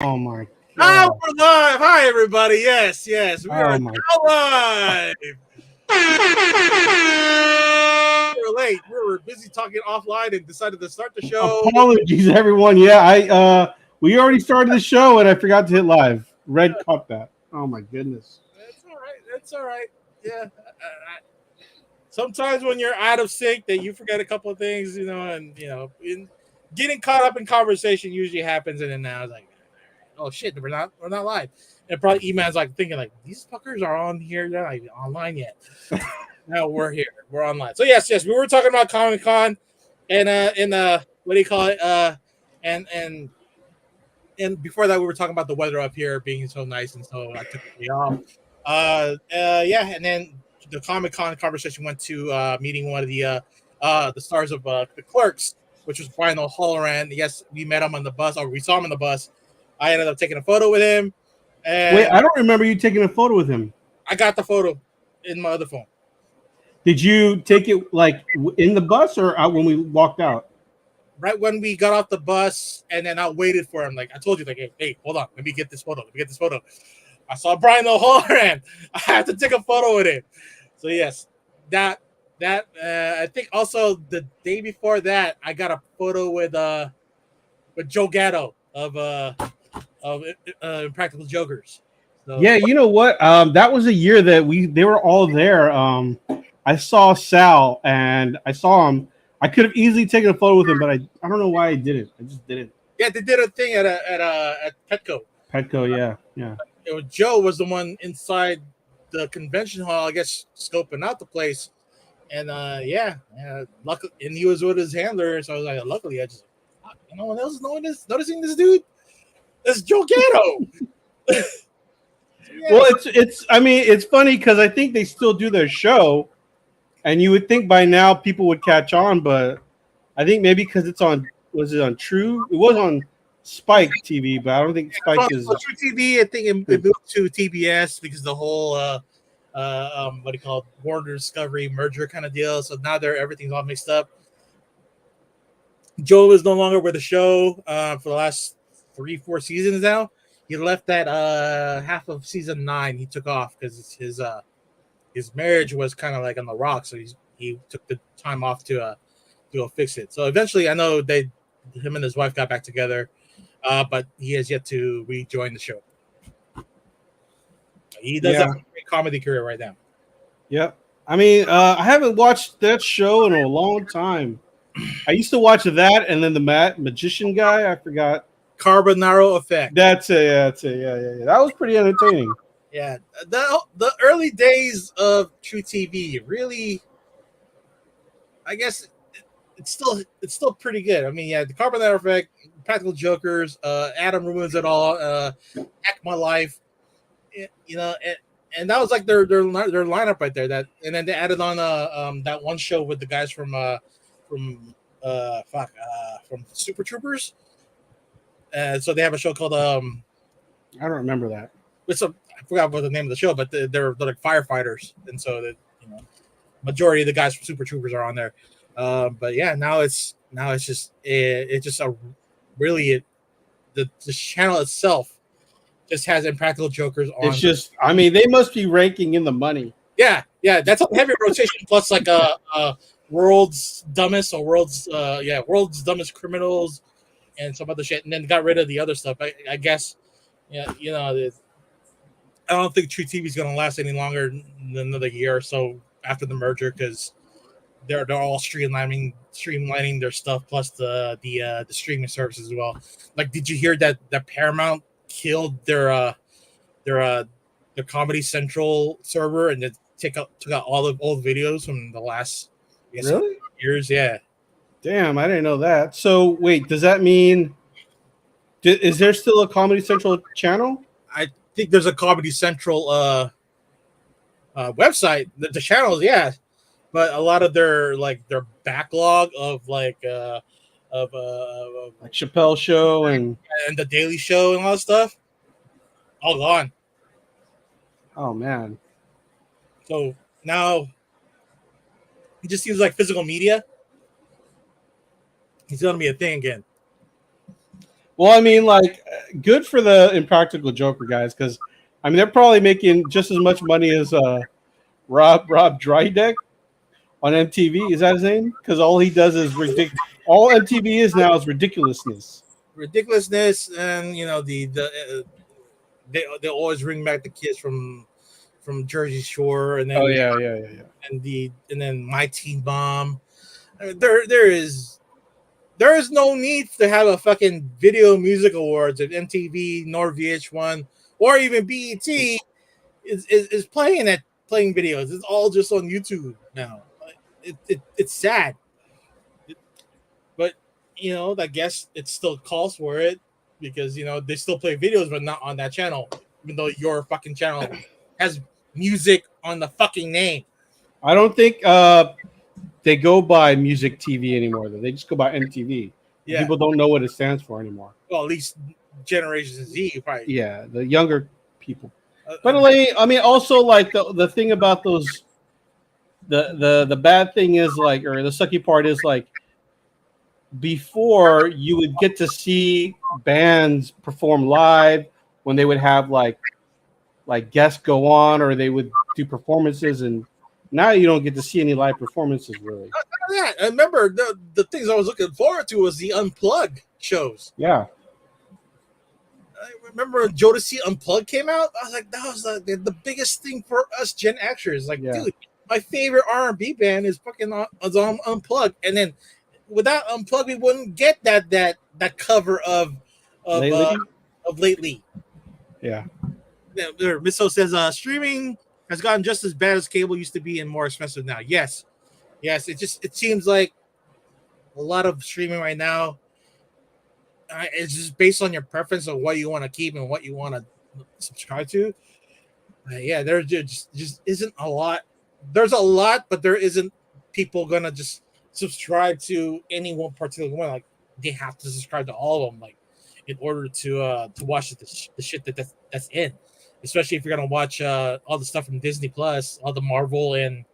Oh my Oh, god. we're live. Hi, everybody. Yes, we are Oh my. now live. We were late. We were busy talking offline and decided to start the show. Apologies, everyone. Yeah, I we already started the show and I forgot to hit live. Red caught that. Oh my goodness. That's all right. That's all right. Yeah. Sometimes when you're out of sync, that you forget a couple of things, and getting caught up in conversation usually happens. And then now it's like, oh shit, we're not live. And probably emails like thinking like these fuckers are on here, they're not even online yet. Now we're here. We're online. So yes, we were talking about Comic Con and what do you call it? And before that we were talking about the weather up here being so nice, and so I took the day off. Yeah, and then the Comic Con conversation went to meeting one of the stars of the Clerks, which was Brian O'Halloran. Yes, we met him on the bus, or we saw him on the bus. I ended up taking a photo with him, Wait, and I don't remember you taking a photo with him. I got the photo in my other phone. Did you take it like in the bus or out when we walked out? Right when we got off the bus, and then I waited for him. Like I told you, like, hey, hold on, let me get this photo. Let me get this photo. I saw Brian O'Halloran. I had to take a photo with him. So yes, that I think also the day before that, I got a photo with Joe Gatto of Impractical Jokers. So Yeah, you know what? That was a year that they were all there. I saw Sal and I saw him. I could have easily taken a photo with him, but I don't know why I didn't. I just didn't. yeah, they did a thing at Petco. Petco, yeah, yeah. Joe was the one inside the convention hall, I guess, scoping out the place. And luckily, and he was with his handler, so I was like, luckily, I just, no one else is noticing this dude. It's Joe Gatto. Well, Yes, it's. I mean, it's funny because I think they still do their show, and you would think by now people would catch on, but I think maybe because it's on. Was it on True? It was on Spike TV, but I don't think Spike on is. True TV. I think it moved to TBS because the whole what do you call it, Warner Discovery merger kind of deal. So now everything's all mixed up. Joe is no longer with the show for the last 3-4 seasons now. He left that half of season 9. He took off because his marriage was kind of like on the rocks, so he took the time off to go fix it. So eventually, I know him and his wife got back together, but he has yet to rejoin the show. He does have Yeah, a great comedy career right now. yep. I mean, I haven't watched that show in a long time. I used to watch that, and then the magician guy. I forgot. Carbonaro Effect. That's it. Yeah, that's it. Yeah. That was pretty entertaining. Yeah, the early days of True TV really, I guess it's still pretty good. I mean, yeah, the Carbonaro Effect, Practical Jokers, Adam Ruins It All, Hack My Life, and that was like their lineup right there. That, and then they added on that one show with the guys from from Super Troopers. So they have a show called I don't remember that. I forgot what the name of the show, but they're like firefighters, and so that, majority of the guys from Super Troopers are on there. But yeah, now it's just a really the channel itself just has Impractical Jokers It's on. just. I mean, they must be ranking in the money. Yeah, that's a heavy rotation. Plus, like world's dumbest or world's dumbest criminals and some other shit, and then got rid of the other stuff. I guess, yeah, I don't think True TV is going to last any longer than another year or so after the merger, because they're all streamlining their stuff, plus the streaming services as well. Like, did you hear that Paramount killed their Comedy Central server, and then took out all the old videos from the last, I guess, Really? years? Yeah. Damn, I didn't know that. So wait, does that mean? Is there still a Comedy Central channel? I think there's a Comedy Central website. The channels, yeah, but a lot of their backlog of Like Chappelle Show and the Daily Show and all that stuff, all gone. oh man, So now it just seems like physical media is going to be a thing again. Well, I mean, like, good for the Impractical Joker guys, because I mean they're probably making just as much money as Rob Drydeck on MTV. Is that his name? Because all he does is all MTV is now is ridiculousness. Ridiculousness, and they always bring back the kids from Jersey Shore, and Oh then yeah, yeah, yeah, yeah. and then My Teen Bomb. I mean, there is no need to have a fucking Video Music Awards at MTV nor VH1 or even BET is playing videos. It's all just on YouTube now. It's sad, but I guess it still calls for it because they still play videos, but not on that channel, even though your fucking channel has music on the fucking name. I don't think they go by Music TV anymore. Though they just go by MTV. Yeah, People don't know what it stands for anymore. well, at least Generation Z probably. Yeah, the younger people. But Uh, like, I mean, also like the thing about those, the bad thing is like, or the sucky part is like, before you would get to see bands perform live when they would have like guests go on or they would do performances, and now you don't get to see any live performances really. yeah, I remember the things I was looking forward to was the Unplugged shows. Yeah, I remember when Jodeci Unplugged came out. I was like, that was the biggest thing for us Gen Xers. Like, yeah. dude, my favorite R&B band is fucking on Unplugged, and then without Unplugged, we wouldn't get that cover of Lately? of Lately. Yeah. Misso says streaming has gotten just as bad as cable used to be and more expensive now. Yes. It seems like a lot of streaming right now. It's just based on your preference of what you want to keep and what you want to subscribe to. Yeah, there just isn't a lot. There's a lot, but there isn't people gonna just subscribe to any one particular one. Like they have to subscribe to all of them, like in order to watch the shit that's in. Especially if you're gonna watch all the stuff from Disney Plus, all the Marvel and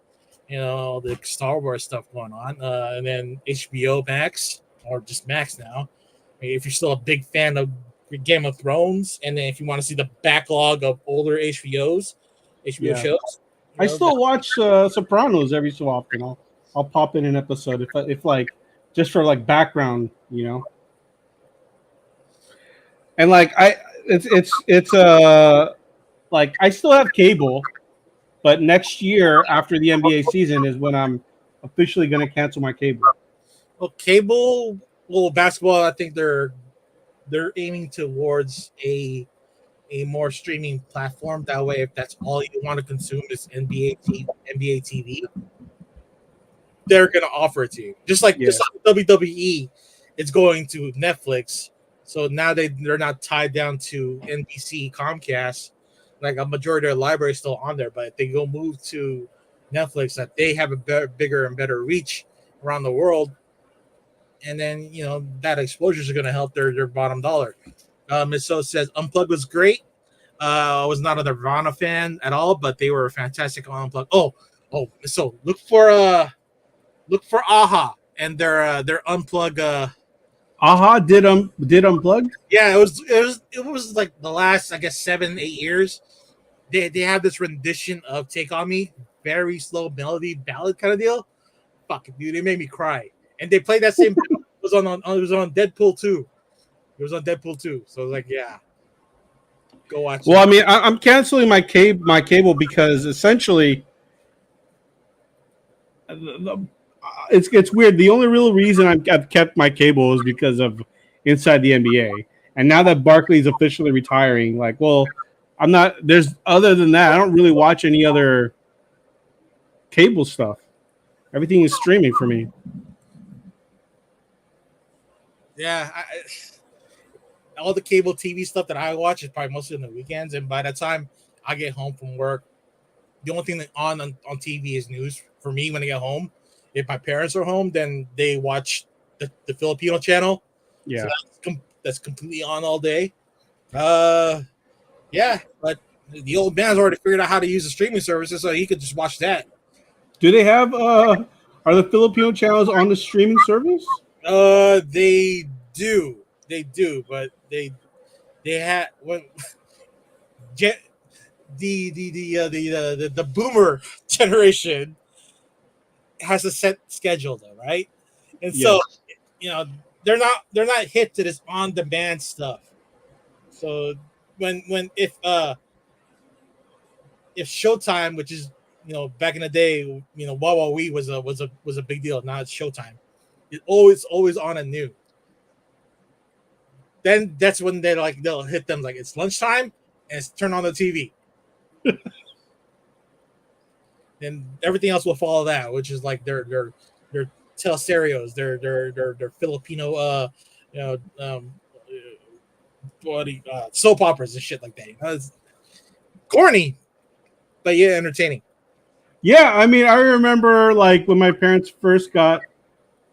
the Star Wars stuff going on, and then HBO Max or just Max now. If you're still a big fan of Game of Thrones, and then if you want to see the backlog of older HBO Yeah. shows, I still watch Sopranos every so often. I'll pop in an episode if like just for like background, And like it's like I still have cable, but next year after the NBA season is when I'm officially going to cancel my cable. well, cable, basketball. I think they're aiming towards a more streaming platform. That way, if that's all you want to consume is NBA TV, they're going to offer it to you. Just like WWE, it's going to Netflix. So now they're not tied down to NBC, Comcast. Like a majority of their library is still on there, but if they go move to Netflix, that they have a bigger and better reach around the world, and then that exposure is going to help their bottom dollar. Miss So says Unplugged was great. I was not a Nirvana fan at all, but they were fantastic on Unplugged. Oh, so look for AHA and their Unplugged. AHA did Unplugged? Yeah, it was like the last, I guess, 7-8 years. They have this rendition of "Take on Me," very slow melody ballad kind of deal. Fuck it, dude, it made me cry. And they played that same. It was on Deadpool 2. It was on Deadpool 2. So I was like, yeah, go watch. Well, I mean, I'm canceling my cable because essentially, it's weird. The only real reason I've kept my cable is because of Inside the NBA, and now that Barkley's officially retiring, like, well, I'm not. There's other than that, I don't really watch any other cable stuff. Everything is streaming for me. Yeah, all the cable TV stuff that I watch is probably mostly on the weekends, and by the time I get home from work, the only thing that on TV is news for me when I get home. If my parents are home, then they watch the Filipino channel. Yeah, so that's completely on all day. Yeah, but the old man's already figured out how to use the streaming services, so he could just watch that. Do they have are the Filipino channels on the streaming service? They do. they do, but they had when gen, the boomer generation has a set schedule though, right? And so Yes. you know they're not hit to this on demand stuff. So when if Showtime, which is back in the day, Wawa Wee was a big deal. Now it's Showtime. It's always on a new. Then that's when they'll hit them like it's lunchtime and it's turn on the TV. Then everything else will follow that, which is like their teleserios, their Filipino you know soap operas and shit like that. It's corny, but yeah, entertaining. Yeah, I mean, I remember like when my parents first got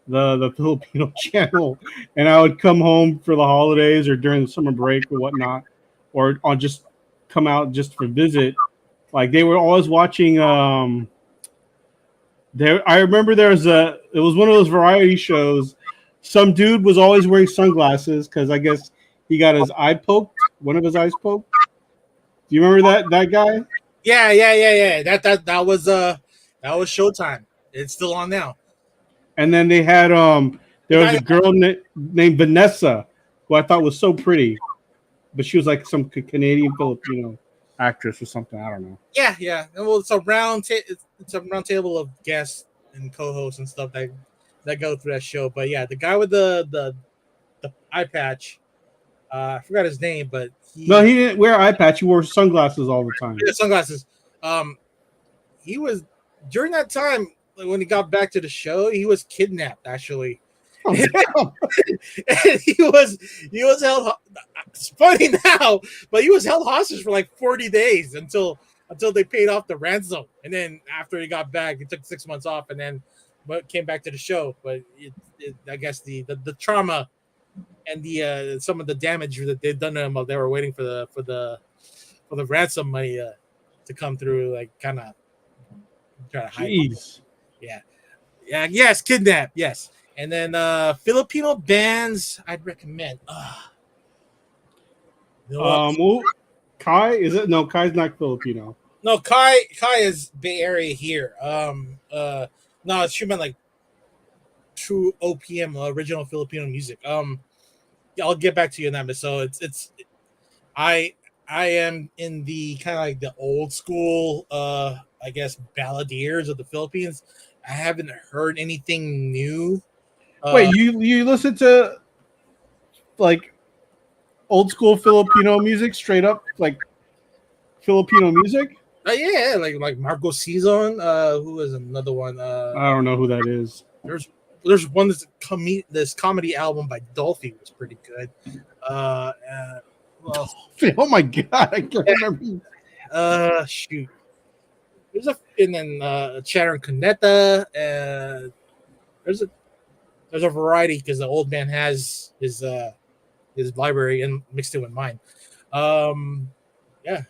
the Filipino channel, and I would come home for the holidays or during the summer break or whatnot, or on just come out just for visit. Like they were always watching. There, I remember it was one of those variety shows. Some dude was always wearing sunglasses because I guess he got his eye poked, one of his eyes poked. Do you remember that guy? Yeah. That was Showtime. It's still on now. And then they had The there was guy, a girl named Vanessa who I thought was so pretty, but she was like some Canadian Filipino actress or something. I don't know. yeah. Well, it's a round table of guests and co-hosts and stuff that go through that show. But yeah, the guy with the eye patch, I forgot his name, but No, he didn't wear eye patch. He wore sunglasses all the time. he had sunglasses. Um, he was during that time like, when he got back to the show, he was kidnapped actually. Oh, damn. And he was held. It's funny now, but he was held hostage for like 40 days until they paid off the ransom. And then after he got back, he took 6 months off, and then but came back to the show. But I guess the trauma and the some of the damage that they've done to him while they were waiting for the ransom money to come through, like kind of try to hide. Jeez. Yeah, yes, kidnap, yes. And then Filipino bands I'd recommend. You know what? Well, Kai is it? No, Kai's not Filipino. No, Kai is Bay Area here. No, it's meant like true OPM, original Filipino music. Yeah, I'll get back to you on that. But so I I am in the kind of like the old school, I guess balladeers of the Philippines. I haven't heard anything new. Wait, you listen to like old school Filipino music, straight up like Filipino music? Yeah, like Marco Season. Who is another one? I don't know who that is. There's there's one this comedy album by Dolphy was pretty good. Well, Oh my god, I can't remember. shoot. There's a and then Chatter and Cuneta. There's a there's a variety because the old man has his library and mixed it with mine. Um, yeah,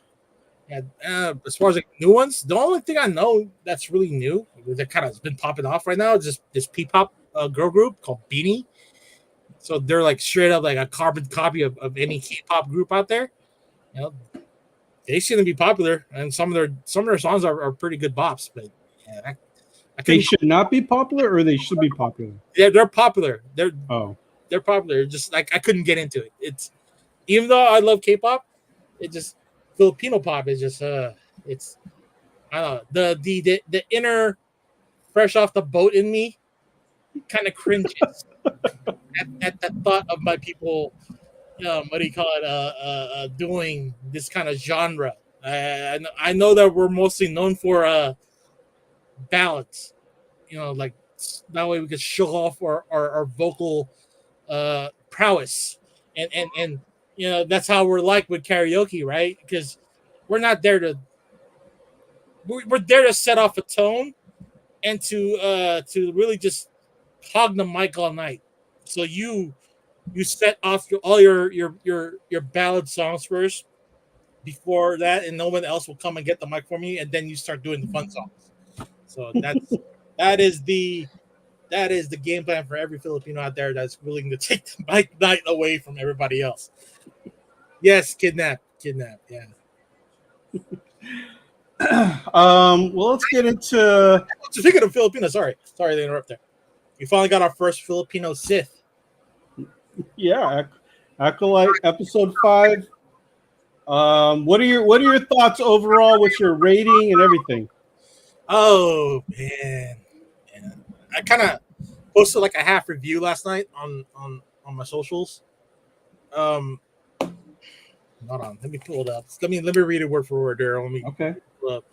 yeah. As far as like new ones, the only thing I know that's really new that kind of has been popping off right now is just this P-pop girl group called Beanie. So they're like straight up like a carbon copy of any K-pop group out there. You know, they seem to be popular, and some of their songs are pretty good bops. But yeah, I They couldn't. should not be popular, or they should be popular. Yeah, they're popular. Oh, They're popular. Just like I couldn't get into it. It's even though I love K-pop, it just Filipino pop is just it's I don't know the inner fresh off the boat in me kind of cringes at the thought of my people. What do you call it? Doing this kind of genre. I know that we're mostly known for ballads. Like that way we could show off our vocal prowess, and that's how we're like with karaoke, right? Because we're not there to we're there to set off a tone and to really just hog the mic all night. So you set off your ballad songs first before that, and no one else will come and get the mic for me, and then you start doing the fun songs. So that is that is the game plan for every Filipino out there that's willing to take the bike night away from everybody else. Yes, kidnap. Yeah. Well, let's get into. Speaking of Filipino, sorry to interrupt there. We finally got our first Filipino Sith. Yeah, Acolyte episode 5. What are your thoughts overall? What's your rating and everything? Oh man, I kind of posted like a half review last night on my socials. Hold on, let me pull it up. Let me read it word for word there. Let me pull it up.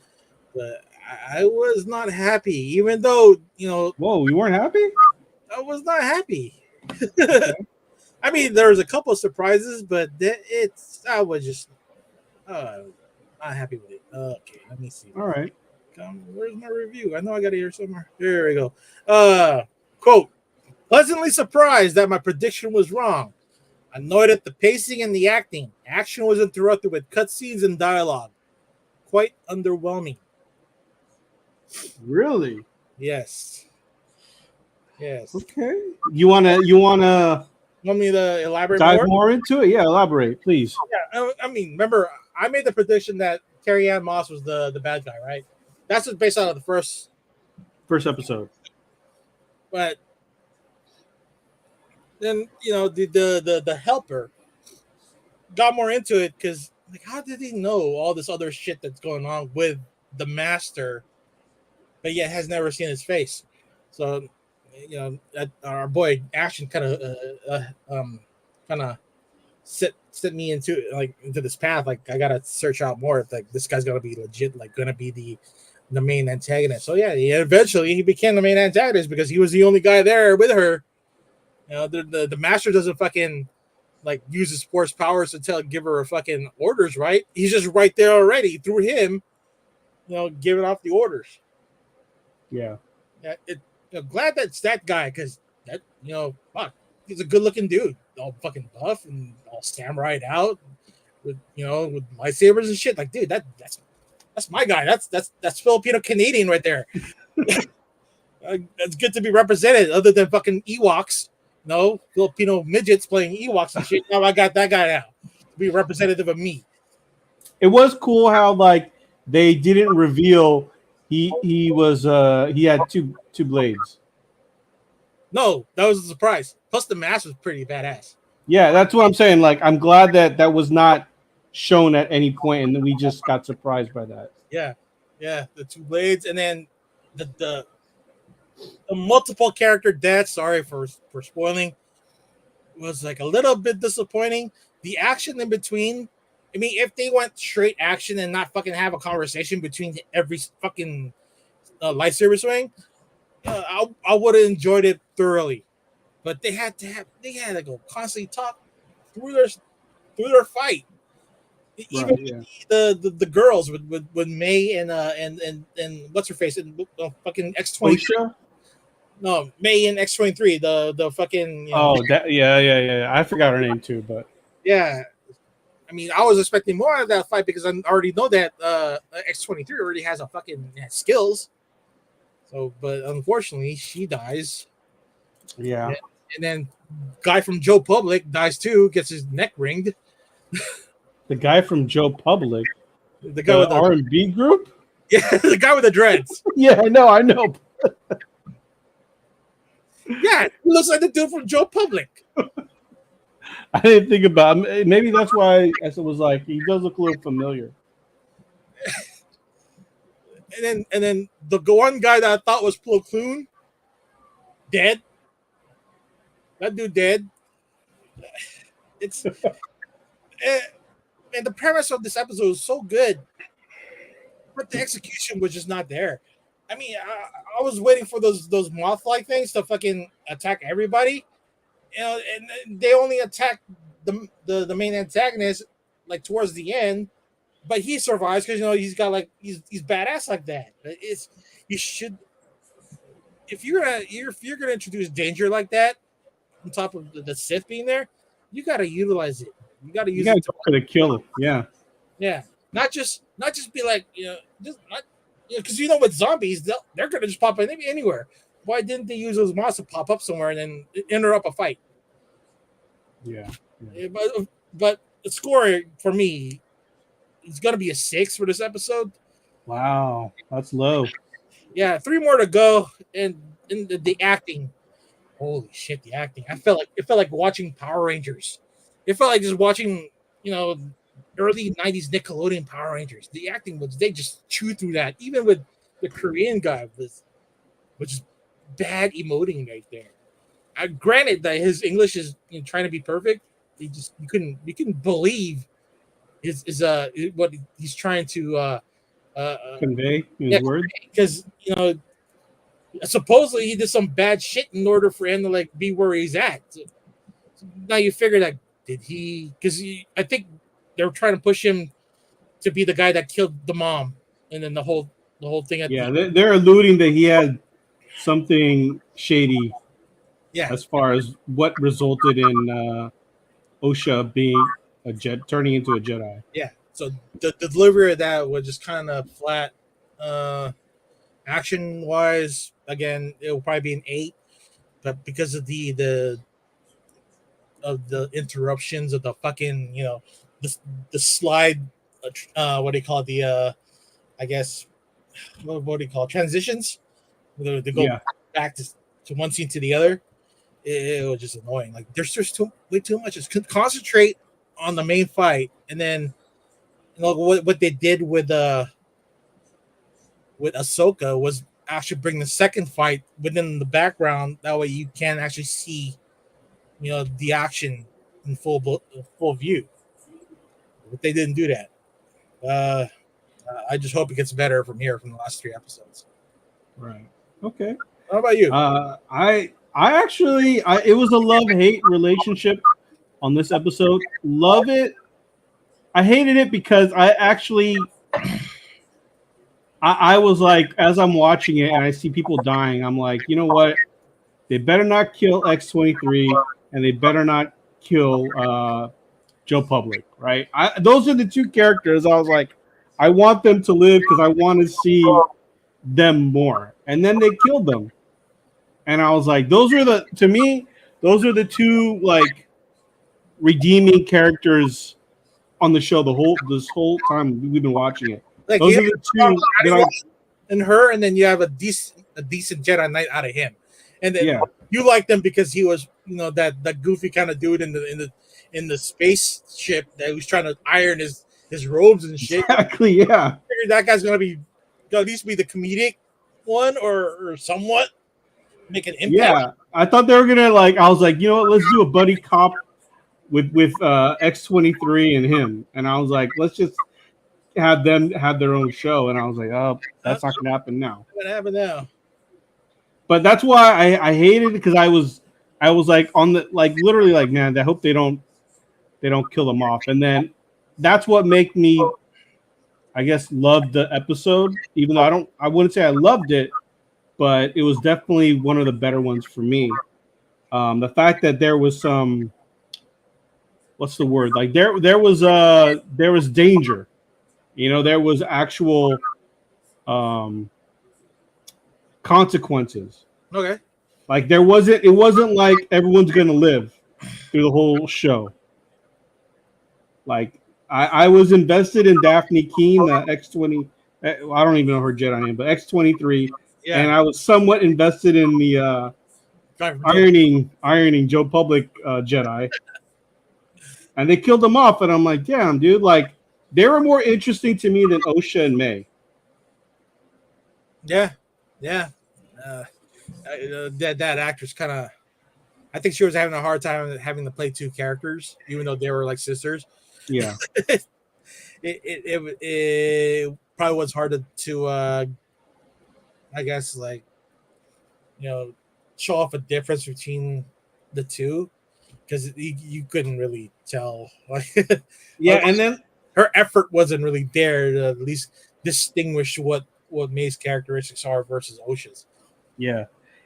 But I was not happy, even though Whoa, you weren't happy? I was not happy. Okay. I mean, there was a couple of surprises, but I was just not happy with it. Okay, let me see. All right. Where's my review? I know I got it here somewhere. There we go. Quote, pleasantly surprised that my prediction was wrong. Annoyed at the pacing and the acting. Action was interrupted with cutscenes and dialogue. Quite underwhelming. Really? Yes. Okay. You wanna want me to elaborate dive more into it? Yeah, elaborate, please. Yeah, I mean, remember, I made the prediction that Carrie Ann Moss was the bad guy, right? That's just based out of the first episode. But then the helper got more into it because like, how did he know all this other shit that's going on with the master, but yet has never seen his face? So our boy Action kind of set me into this path. Like I gotta search out more if like this guy's gonna be legit, like gonna be the main antagonist. So yeah, eventually he became the main antagonist because he was the only guy there with her. The master doesn't fucking like use his force powers to give her a fucking orders, right? He's just right there already through him, giving off the orders. Yeah. Glad that's that guy because that fuck, he's a good looking dude, all fucking buff and all samurai'd out with with lightsabers and shit. Like, dude, that's my guy. That's Filipino Canadian right there. It's good to be represented, other than fucking Ewoks. No, Filipino midgets playing Ewoks and shit. Now I got that guy now to be representative of me. It was cool how like they didn't reveal he had two blades. No, that was a surprise. Plus the mask was pretty badass. Yeah, that's what I'm saying. Like, I'm glad that was not shown at any point, and then we just got surprised by that. Yeah, the two blades, and then the multiple character death. Sorry for spoiling. Was like a little bit disappointing. The action in between. I mean, if they went straight action and not fucking have a conversation between every fucking lightsaber swing, I would have enjoyed it thoroughly. But they had to go constantly talk through their fight. Even the girls with May and what's her face and fucking X-23. No, May and X-23. The fucking yeah. I forgot her name too, but yeah. I mean, I was expecting more out of that fight because I already know that X-23 already has skills. So, but unfortunately, she dies. Yeah. And then guy from Joe Public dies too, gets his neck ringed. The guy from Joe Public? The guy with the R&B group? Yeah, the guy with the dreads. Yeah, I know. Yeah, he looks like the dude from Joe Public. I didn't think about him. Maybe that's why I was like, he does look a little familiar. And then the one guy that I thought was Plo Koon, dead. That dude dead. It's and the premise of this episode is so good, but the execution was just not there. I mean, I was waiting for those moth-like things to fucking attack everybody, and they only attack the main antagonist like towards the end, but he survives because he's got like he's badass like that. You should if you're gonna introduce danger like that on top of the Sith being there, you gotta utilize it. You gotta use it to kill it. Yeah. Not just be like just not because with zombies they're gonna just pop in anywhere. why didn't they use those monsters to pop up somewhere and then interrupt a fight? Yeah. But the score for me is gonna be a 6 for this episode. Wow, that's low. Yeah, 3 more to go, and the acting. Holy shit, the acting! It felt like watching Power Rangers. It felt like just watching, you know, early '90s Nickelodeon Power Rangers. The acting was they just chewed through that. Even with the Korean guy with, which is bad emoting right there. Granted that his English is, you know, trying to be perfect. You couldn't believe his what he's trying to Convey his yeah, words. because you know supposedly he did some bad shit in order for him to like be where he's at. So now you figure that did he? Because I think they were trying to push him to be the guy that killed the mom, and then the whole thing at Yeah, the they're alluding that he had something shady yeah as far as what resulted in Osha being a Jedi, turning into a Jedi. yeah. So the delivery of that was just kind of flat. Uh, Action wise, again, it will probably be an 8, but because of the interruptions of the fucking, you know, the slide, what do you call it? The I guess what do you call it? Transitions? They go Yeah, back to one scene to the other. It was just annoying. Like there's just way too much. Just concentrate on the main fight, and then you know what they did with Ahsoka was actually bring the second fight within the background. That way you can actually see, you know, the action in full view. But they didn't do that. Uh, I just hope it gets better from here from the last 3 episodes. right. Okay. How about you? I actually it was a love-hate relationship on this episode. Love it. I hated it because I was like, as I'm watching it and I see people dying, I'm like, you know what? They better not kill X-23 and they better not kill Joe Public, right? Those are the two characters. I was like, I want them to live because I want to see them more. And then they killed them. And I was like, to me, those are the two like redeeming characters on the show this whole time we've been watching it. Like Those you are the two that I and her, and then you have a decent Jedi Knight out of him, and then yeah. you like them because he was, you know, that goofy kind of dude in the spaceship that was trying to iron his robes and shit. Exactly, yeah. That guy's gonna be at least be the comedic one or somewhat make an impact. Yeah. I thought they were gonna like I was like, you know what, let's do a buddy cop with X-23 and him. And I was like, let's just have them have their own show. And I was like, oh, that's not gonna happen now. What happened now? But that's why I hated it because I was like on the like literally like, man, I hope they don't kill them off. And then that's what made me I guess love the episode, even though I wouldn't say I loved it, but it was definitely one of the better ones for me. The fact that there was some what's the word? Like there was danger. You know, there was actual consequences. Okay. Like it wasn't like everyone's gonna live through the whole show. Like I was invested in Daphne Keene, X-20. I don't even know her Jedi name, but X-23, Yeah. and I was somewhat invested in the ironing Joe Public Jedi, and they killed them off, and I'm like, damn, dude, like they were more interesting to me than Osha and May. Yeah. That actress kind of, I think she was having a hard time having to play 2 characters, even though they were like sisters. Yeah. it probably was hard to I guess, like, you know, show off a difference between the two because you couldn't really tell. Yeah, and then her effort wasn't really there to at least distinguish what May's characteristics are versus Osha's. yeah,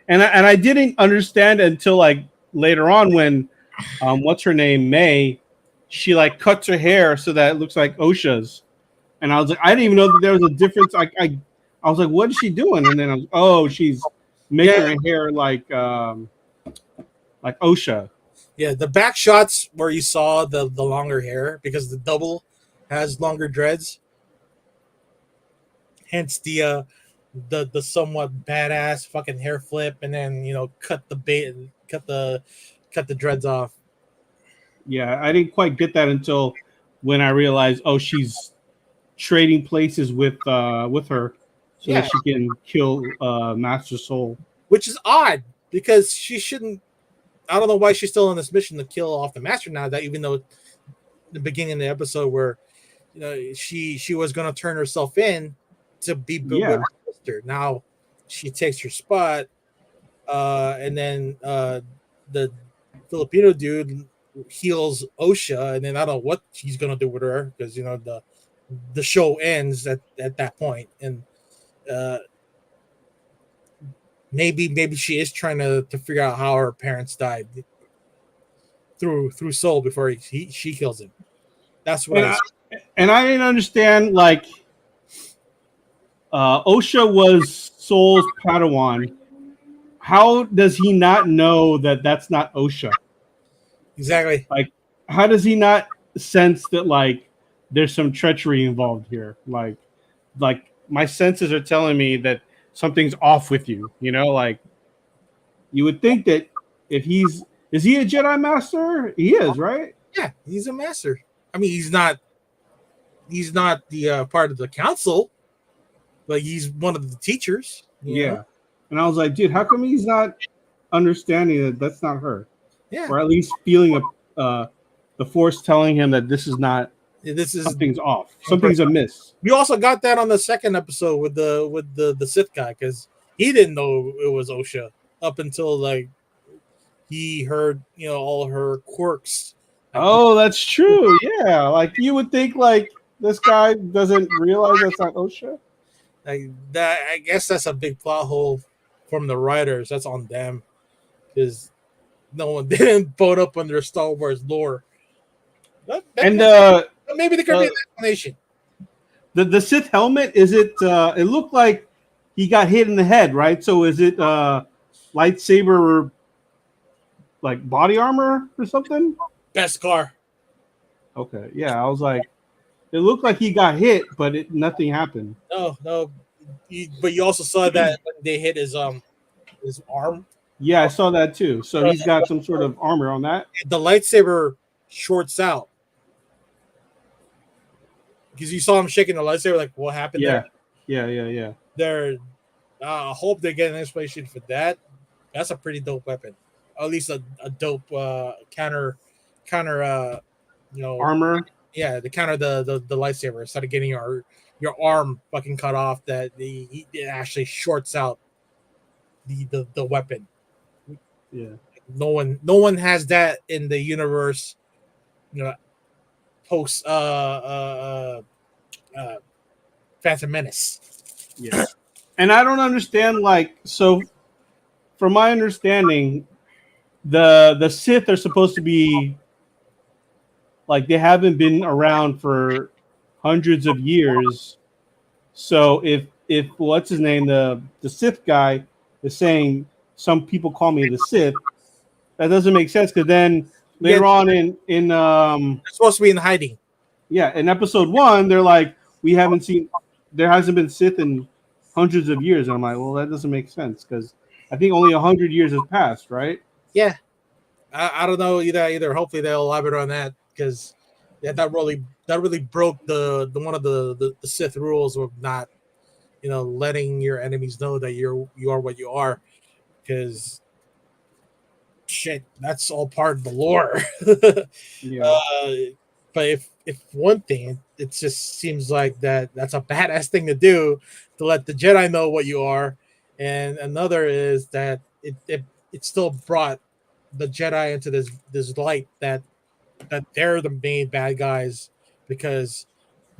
and I didn't understand until like later on when what's her name, May, she like cuts her hair so that it looks like Osha's, and I was like, I didn't even know that there was a difference. I was like, what is she doing? And then I was, oh, she's making her hair like OSHA. Yeah, the back shots where you saw the longer hair because the double has longer dreads, hence the somewhat badass fucking hair flip, and then cut the dreads off. Yeah, I didn't quite get that until when I realized, oh, she's trading places with her so that Yeah, she can kill Master Soul. which is odd because she shouldn't. I don't know why she's still on this mission to kill off the master now. That even though the beginning of the episode where she was going to turn herself in to be with Yeah. her sister. Now she takes her spot, and then the Filipino dude heals OSHA, and then I don't know what he's going to do with her because the show ends at that point, and uh, maybe she is trying to figure out how her parents died through Soul before she kills him. That's what And I didn't understand, like, OSHA was Soul's Padawan. How does he not know that that's not OSHA? exactly. Like, how does he not sense that, like, there's some treachery involved here? Like my senses are telling me that something's off with you. Like, you would think that if is he a Jedi Master? He is, right? Yeah, he's a master. I mean, he's not the part of the council, but he's one of the teachers. Yeah. And I was like, dude, how come he's not understanding that that's not her? Yeah. Or at least feeling the Force telling him that this is not. This is Something's off. Something's amiss. We also got that on the second episode with the Sith guy because he didn't know it was OSHA up until like he heard all her quirks. Oh, that's true. Yeah, like you would think like this guy doesn't realize that's not OSHA. Like that, I guess that's a big plot hole from the writers. That's on them because no one didn't vote up under Star Wars lore. Maybe there could be an explanation. The Sith helmet, is it? It looked like he got hit in the head, right? So is it lightsaber like body armor or something? Best car. Okay, yeah, I was like, it looked like he got hit, but nothing happened. No, but you also saw that when they hit his arm. Yeah, I saw that too. So he's got some sort of armor on that. The lightsaber shorts out because you saw him shaking the lightsaber. Like, what happened there? Yeah. I hope they get an explanation for that. That's a pretty dope weapon. At least a dope counter. Armor. Yeah, to counter the lightsaber instead of getting your arm fucking cut off. That it actually shorts out the weapon. Yeah. No one has that in the universe. Post Phantom Menace. Yeah. And I don't understand, like, so from my understanding, the Sith are supposed to be like, they haven't been around for hundreds of years. So if what's his name, the Sith guy is saying some people call me the Sith, that doesn't make sense because then later on in they're supposed to be in hiding. Yeah, in episode 1, they're like, there hasn't been Sith in hundreds of years. And I'm like, well, that doesn't make sense because I think only 100 years has passed, right? Yeah, I don't know either. Hopefully they'll elaborate on that because that really broke the one of the Sith rules of not letting your enemies know that you are what you are, because shit, that's all part of the lore. Yeah. But if one thing, it just seems like that's a badass thing to do, to let the Jedi know what you are, and another is that it still brought the Jedi into this light that they're the main bad guys because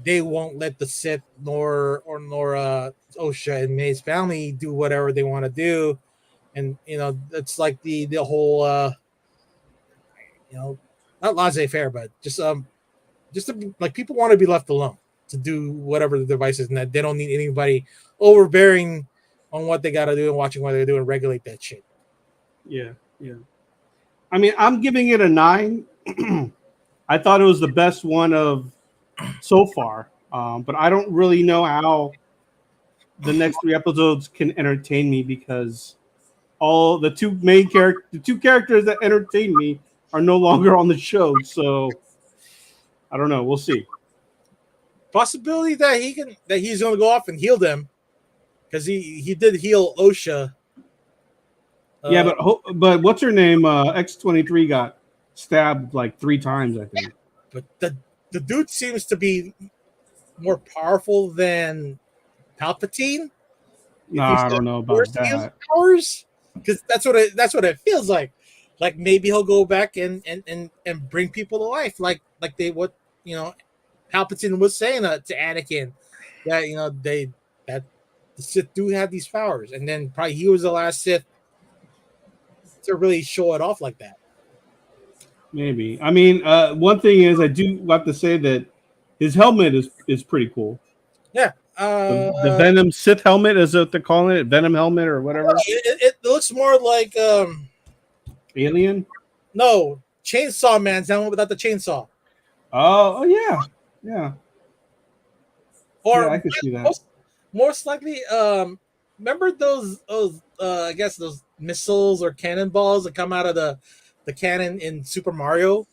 they won't let the Sith nor Osha and May's family do whatever they want to do, and it's like the whole not laissez-faire, but just to, like, people want to be left alone to do whatever the device is, and that they don't need anybody overbearing on what they got to do and watching what they do and regulate that shit. Yeah, yeah. I mean, I'm giving it a 9. I thought it was the best one of so far, but I don't really know how the next 3 episodes can entertain me because all the two characters that entertain me are no longer on the show. So I don't know. We'll see. Possibility that he's going to go off and heal them because he did heal Osha. Yeah, but what's her name? X-23 got stabbed like 3 times, I think. But the dude seems to be more powerful than Palpatine. Nah, I don't know about that. Powers, because that's what it feels like. Like maybe he'll go back and bring people to life, like they what Palpatine was saying to Anakin that that the Sith do have these powers, and then probably he was the last Sith to really show it off like that. Maybe. I mean, one thing is I do have to say that his helmet is pretty cool. Yeah. The Venom Sith helmet is what they're calling it, Venom helmet or whatever. It looks more like Alien. No, Chainsaw Man's helmet without the chainsaw. Oh yeah, yeah. Or yeah, I can see that. Most likely, remember those I guess those missiles or cannonballs that come out of the cannon in Super Mario?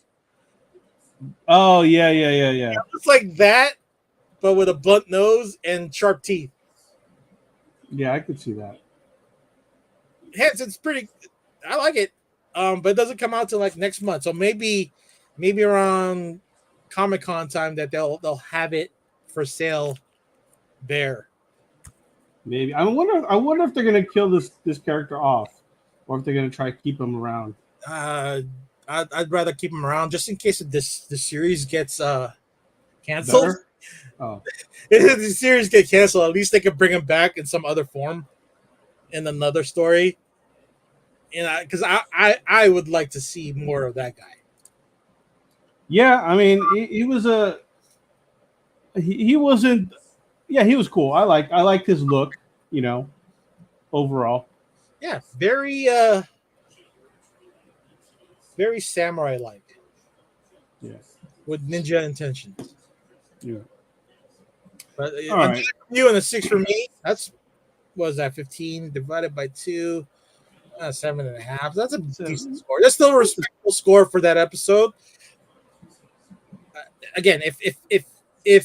Oh yeah. It's like that, but with a blunt nose and sharp teeth. Yeah, I could see that. Hence, it's pretty. I like it, but it doesn't come out till like next month. So maybe around Comic-Con time that they'll have it for sale there. Maybe I wonder if they're gonna kill this character off, or if they're gonna try to keep him around. I'd rather keep him around just in case this series gets canceled. Better? Oh, If the series get canceled, at least they can bring him back in some other form in another story. And because I would like to see more of that guy. yeah. I mean, he was he wasn't. Yeah, he was cool. I liked his look. Overall. Yeah, very samurai like. Yeah. With ninja intentions. Yeah. But All right. you and a 6 for me. That's was that 15 divided by 2, 7.5. That's a decent score. That's still a respectable score for that episode. Again, if they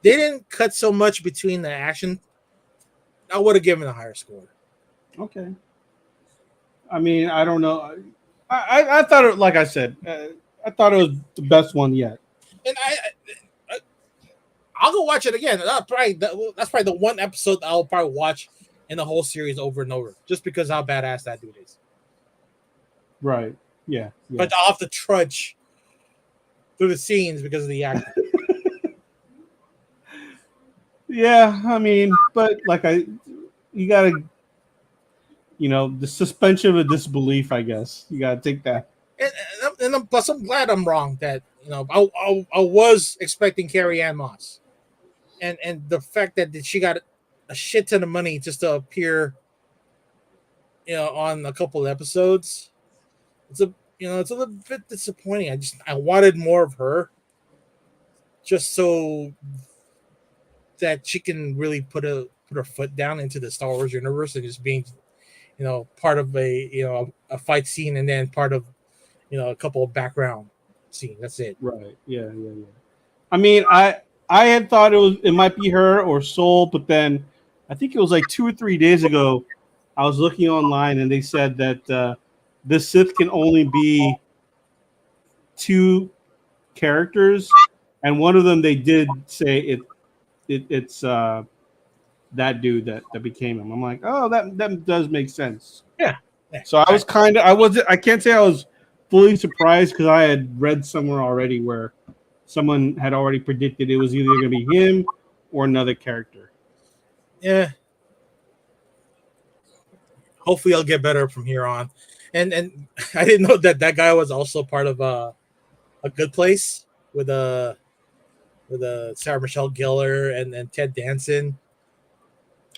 didn't cut so much between the action, I would have given a higher score. Okay. I mean, I don't know. I thought it, like I said, I thought it was the best one yet. And I'll go watch it again. That's probably the one episode I'll probably watch in the whole series over and over, just because how badass that dude is. Right. Yeah. But I'll have to trudge through the scenes because of the acting. Yeah, I mean, but you gotta, the suspension of disbelief. I guess you gotta take that. And plus, I'm glad I'm wrong. That I was expecting Carrie Ann Moss, and the fact that she got a shit ton of money just to appear, on a couple of episodes. It's a little bit disappointing. I wanted more of her, just so that she can really put her foot down into the Star Wars universe and just being, part of a fight scene and then part of, a couple of background scenes. That's it. Right. Yeah. I mean, I had thought it might be her or Soul, but then I think it was like 2 or 3 days ago. I was looking online and they said that the Sith can only be 2 characters, and one of them they did say it's that dude that became him. I'm like, oh, that does make sense. Yeah. So I was I can't say I was fully surprised because I had read somewhere already where someone had already predicted it was either going to be him or another character. Yeah. Hopefully I'll get better from here on. And I didn't know that guy was also part of a Good Place with Sarah Michelle Gellar and Ted Danson.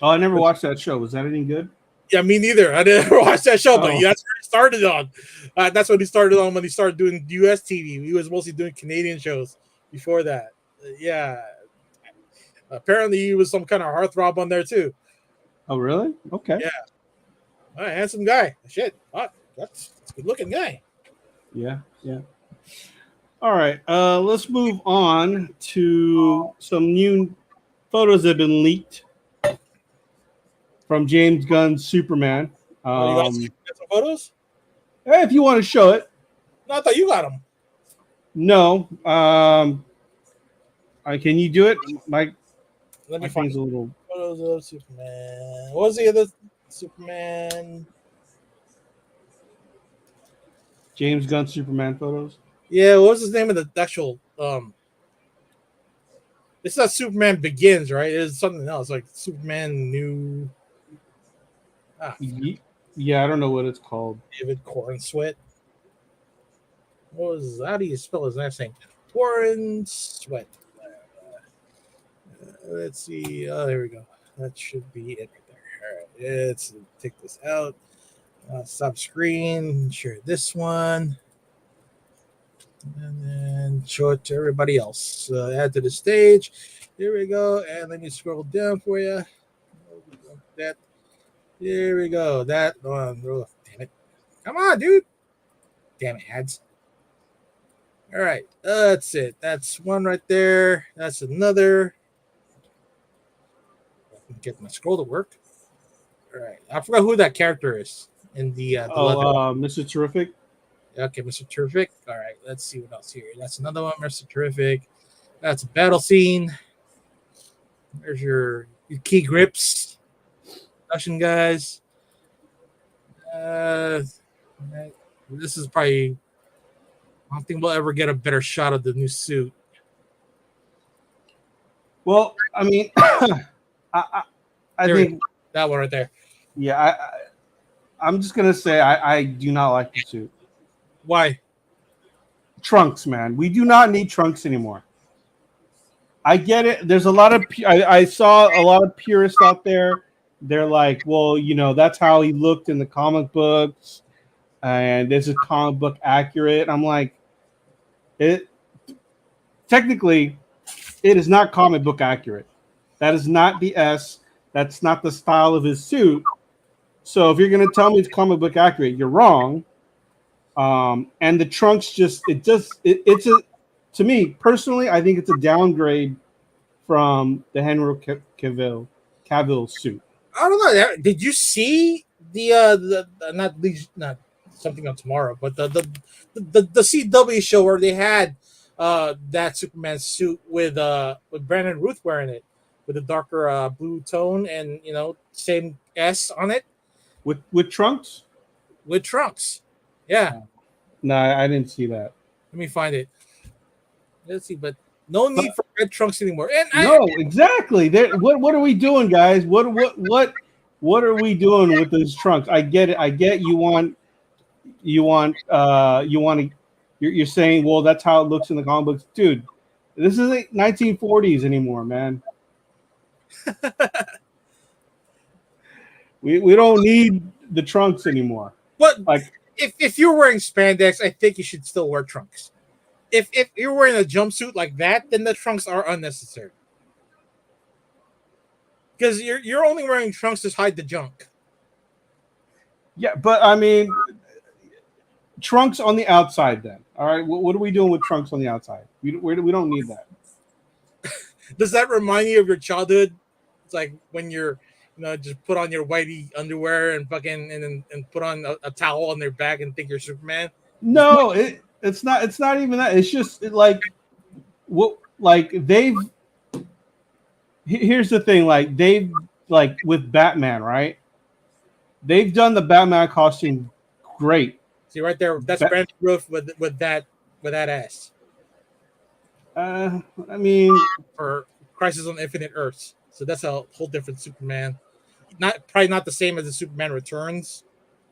Oh, I never watched that show. Was that any good? Yeah, me neither. I didn't ever watch that show, but Oh. that's where he started on. That's what he started on when he started doing US TV. He was mostly doing Canadian shows before that. Yeah. Apparently, he was some kind of heartthrob on there too. Oh, really? Okay. Yeah. All right, handsome guy. Shit. That's a good looking guy. Yeah. Yeah. All right. Let's move on to some new photos that have been leaked from James Gunn's Superman. Oh, you got some photos? If you want to show it, No, I thought you got them. no. Can you do it? My Let me thing's find a little. photos of Superman. What was the other Superman? James Gunn Superman photos. Yeah, what was his name of the actual? It's not Superman Begins, right? It's something else, like Superman New. Yeah, I don't know what it's called. David Cornsweet. How do you spell his last name? Cornsweet. Let's see. Oh, there we go. That should be it right there. All right, let's take this out. Stop screen. Share this one. And then show it to everybody else. Add to the stage. Here we go. And let me scroll down for you. That. Here we go. That one. Oh, damn it. Come on, dude. Damn it, ads. All right. That's it. That's one right there. That's another. I can get my scroll to work. All right. I forgot who that character is in the Mr. Terrific. Okay, Mr. Terrific. All right, let's see what else here. That's another one, Mr. Terrific. That's a battle scene. There's your key grips. Russian guys. This is probably. I don't think we'll ever get a better shot of the new suit. Well, I mean, I think that one right there. Yeah, I'm just gonna say I do not like the suit. Why? Trunks, man. We do not need trunks anymore. I get it. There's a lot of I saw a lot of purists out there. They're like, well, that's how he looked in the comic books, and this is comic book accurate. I'm like, technically, it is not comic book accurate. That is not the S. That's not the style of his suit. So if you're gonna tell me it's comic book accurate, you're wrong. And the trunks to me personally, I think it's a downgrade from the Henry Cavill suit. I don't know. Did you see the not something on tomorrow, but the CW show where they had that Superman suit with Brandon Ruth wearing it with a darker blue tone and same S on it with trunks? With trunks. Yeah. No, I didn't see that. Let me find it. Let's see, but no need for red trunks anymore. Exactly. What are we doing, guys? What are we doing with those trunks? I get it. I get you're saying, well, that's how it looks in the comic books, dude. This isn't 1940s anymore, man. we don't need the trunks anymore. But if you're wearing spandex, I think you should still wear trunks. If you're wearing a jumpsuit like that, then the trunks are unnecessary. Because you're only wearing trunks to hide the junk. Yeah, but I mean, trunks on the outside then. All right, what are we doing with trunks on the outside? We don't need that. Does that remind you of your childhood? It's like when you're just put on your whitey underwear and put on a towel on their back and think you're Superman. No, it's not. It's not even that. It's just here's the thing. With Batman, right? They've done the Batman costume great. See right there, that's Brandon Roof with that ass. I mean, for Crisis on Infinite Earths. So that's a whole different Superman. Probably not the same as the Superman Returns,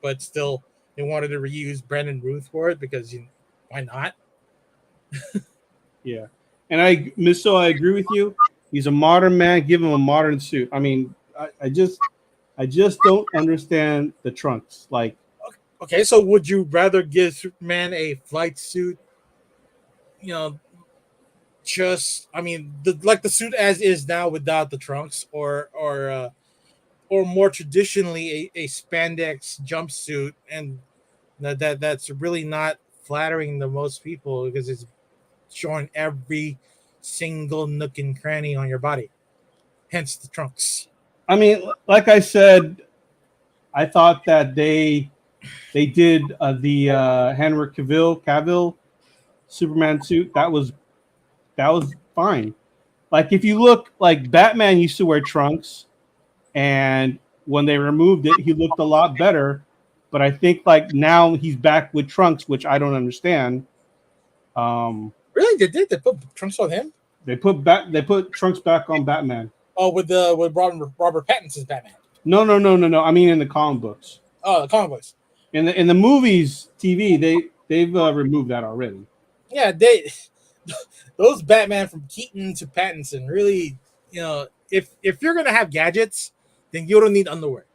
but still they wanted to reuse Brandon Ruth for it because why not? Yeah, and I agree with you. He's a modern man. Give him a modern suit. I mean, I just don't understand the Trunks. Like, Okay, so would you rather give Superman a flight suit? You know, just I mean, like the suit as is now without the trunks, or more traditionally a spandex jumpsuit, and that's really not flattering to most people because it's showing every single nook and cranny on your body. Hence the trunks. I mean, like I said, I thought that they did the Henry Cavill Superman suit. That was fine. Like if you look, like Batman used to wear trunks, and when they removed it, he looked a lot better. But I think like now he's back with trunks, which I don't understand. Really, they did. They put trunks on him. They put trunks back on Batman. Oh, with Robert Pattinson's Batman. No. I mean in the comic books. Oh, the comic books. In the movies, TV, they've removed that already. Yeah, they those Batman from Keaton to Pattinson really, if you're gonna have gadgets, then you don't need underwear.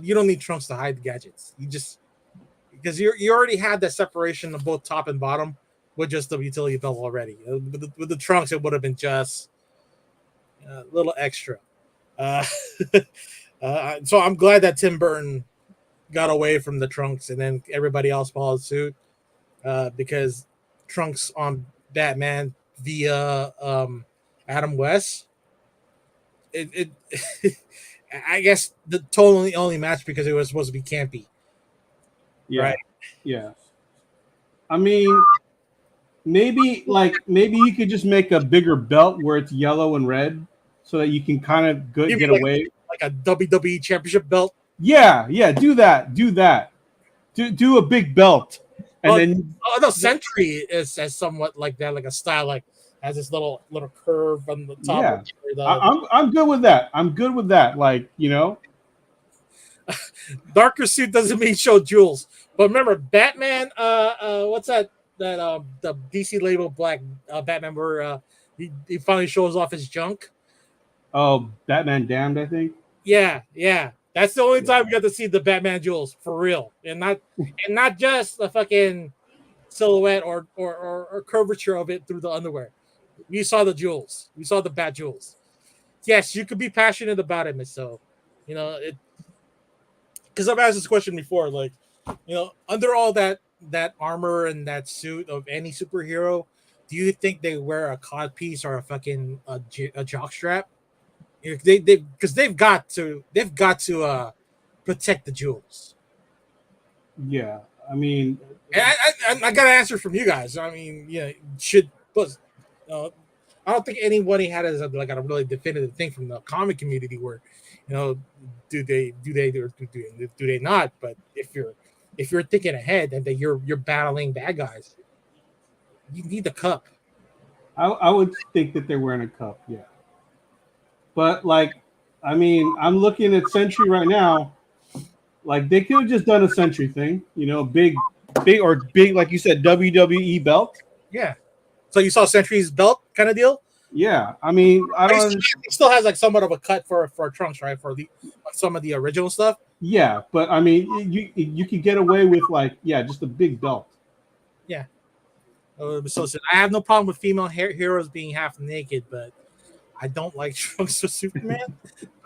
You don't need trunks to hide the gadgets. You just because you already had that separation of both top and bottom with just the utility belt already. With the trunks, it would have been just a little extra. Uh, so I'm glad that Tim Burton got away from the trunks and then everybody else followed suit because trunks on Batman via Adam West. It I guess the totally only match because it was supposed to be campy. Yeah, right? yeah. I mean, maybe you could just make a bigger belt where it's yellow and red, so that you can kind of get away. Like a WWE Championship belt. Yeah, do that. Do a big belt, and then no, Sentry is somewhat like that, like a style, like has this little curve on the top. Yeah, I'm good with that. I'm good with that. Like darker suit doesn't mean show jewels. But remember, Batman. What's that? The DC label black Batman where he finally shows off his junk. Oh, Batman Damned, I think. Yeah. That's the only time we got to see the Batman jewels for real, and not just the fucking silhouette or curvature of it through the underwear. We saw the jewels. We saw the Bat jewels. Yes, you could be passionate about it, Miss. So, it. Because I've asked this question before, like, under all that armor and that suit of any superhero, do you think they wear a cod piece or a fucking a jock strap? Because they've got to protect the jewels. Yeah, I mean, and I got an answer from you guys. I mean, should but I don't think anybody had as a really definitive thing from the comic community where, do they or do they not? But if you're thinking ahead and that you're battling bad guys, you need the cup. I would think that they're wearing a cup, yeah. But I mean, I'm looking at Sentry right now. Like they could have just done a Sentry thing, big, like you said, WWE belt. Yeah. So you saw Sentry's belt kind of deal. Yeah, I mean, I don't. It still has somewhat of a cut for trunks, right? For some of the original stuff. Yeah, but I mean, you could get away with just a big belt. Yeah. So I have no problem with female heroes being half naked, but I don't like trunks for Superman.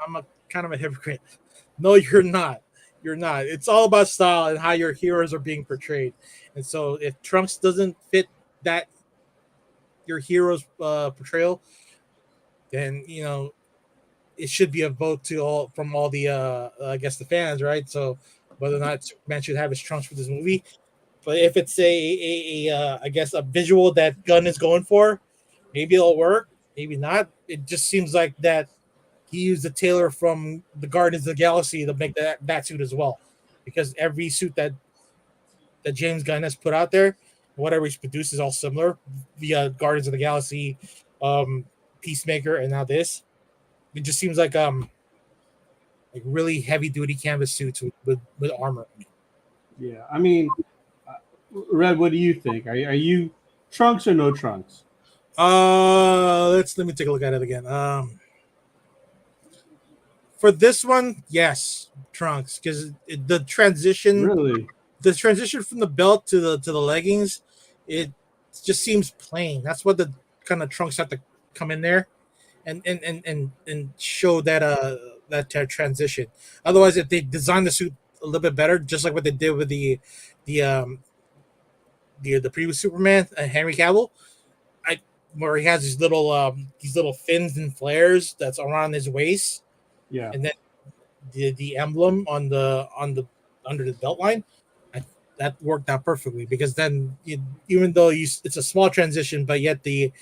I'm kind of a hypocrite. No, you're not. You're not. It's all about style and how your heroes are being portrayed. And so if trunks doesn't fit that your hero's portrayal, then it should be a vote from all the I guess the fans, right? So whether or not Superman should have his trunks for this movie. But if it's I guess a visual that Gunn is going for, maybe it'll work, maybe not. It just seems like that he used a tailor from the Guardians of the Galaxy to make that suit as well, because every suit that James Gunn has put out there, whatever he's produced is all similar via Guardians of the Galaxy, Peacemaker, and now this. It just seems like really heavy duty canvas suits with armor. Yeah, I mean, Red, what do you think? Are you trunks or no trunks? Let me take a look at it again. For this one, yes, Trunks, because Really? the transition from the belt to the leggings, it just seems plain. That's what the kind of Trunks have to come in there and show that transition. Otherwise, if they design the suit a little bit better, just like what they did with the um the previous Superman, Henry Cavill, I where he has these little fins and flares that's around his waist, Yeah. and then the emblem on the under the belt line, that worked out perfectly because then even though it's a small transition, but yet the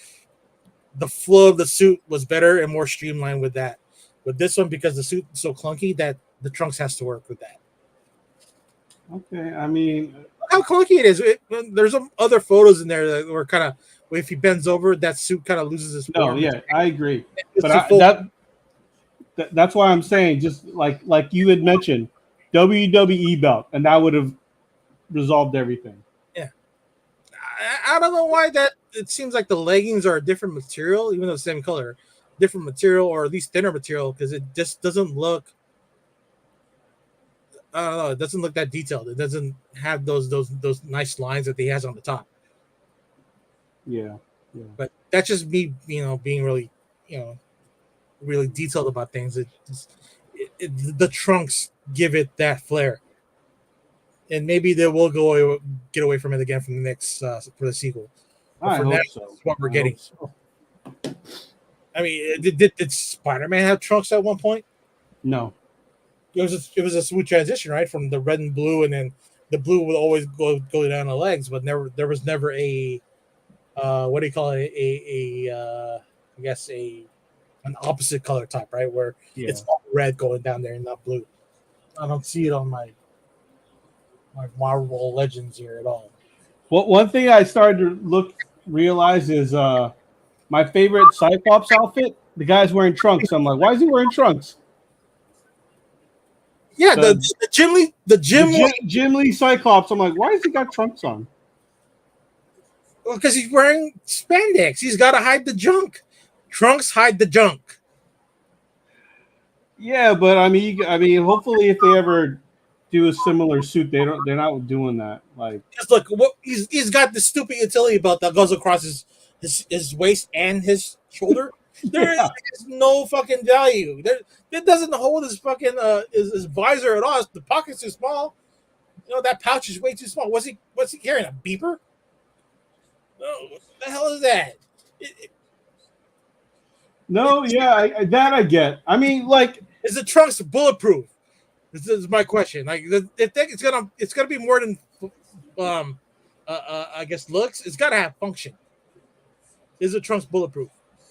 flow of the suit was better and more streamlined with that. With this one, because the suit is so clunky that the Trunks has to work with that. Okay. I mean, Look how clunky it is. There's some other photos in there that were kind of if he bends over, that suit kind of loses its no, form. yeah, I agree. It's But the full. that's why I'm saying, just like you had mentioned, WWE belt, and that would have resolved everything. Yeah, I don't know why that. It seems like the leggings are a different material, even though it's the same color, different material or at least thinner material because it just doesn't look. I don't know. It doesn't look that detailed. It doesn't have those nice lines that he has on the top. Yeah. Yeah. But that's just me, being really, you know, really detailed about things. The trunks give it that flair, and maybe they will get away from it again from the next for the sequel. But I for now, hope this so. is what we're I getting. hope so. I mean, did Spider-Man have trunks at one point? No. It was a smooth transition, right, from the red and blue, and then the blue would always go down the legs, but never there was never a what do you call it, I guess a an opposite color type, right, where Yeah. it's all red going down there and not blue. I don't see it on my Marvel Legends here at all. Well, one thing I started to realize is my favorite Cyclops outfit. The guy's wearing trunks. I'm like, why is he wearing trunks? Yeah, The the gym Jim Lee Cyclops. I'm like, why has he got trunks on? because he's wearing spandex. He's got to hide the junk. Trunks hide the junk. Yeah, but I mean, hopefully, if they ever do a similar suit, they're not doing that. Like, Just look, he's got the stupid utility belt that goes across his waist and his shoulder. There yeah, is no fucking value. It doesn't hold his fucking his visor at all. The pocket's too small. That pouch is way too small. Was he carrying a beeper? No, what the hell is that? no, yeah, that I get. I mean, like, Is the trunks bulletproof? This is my question. Like, if it's gonna be more than I guess looks. It's gotta have function. Is the trunks bulletproof?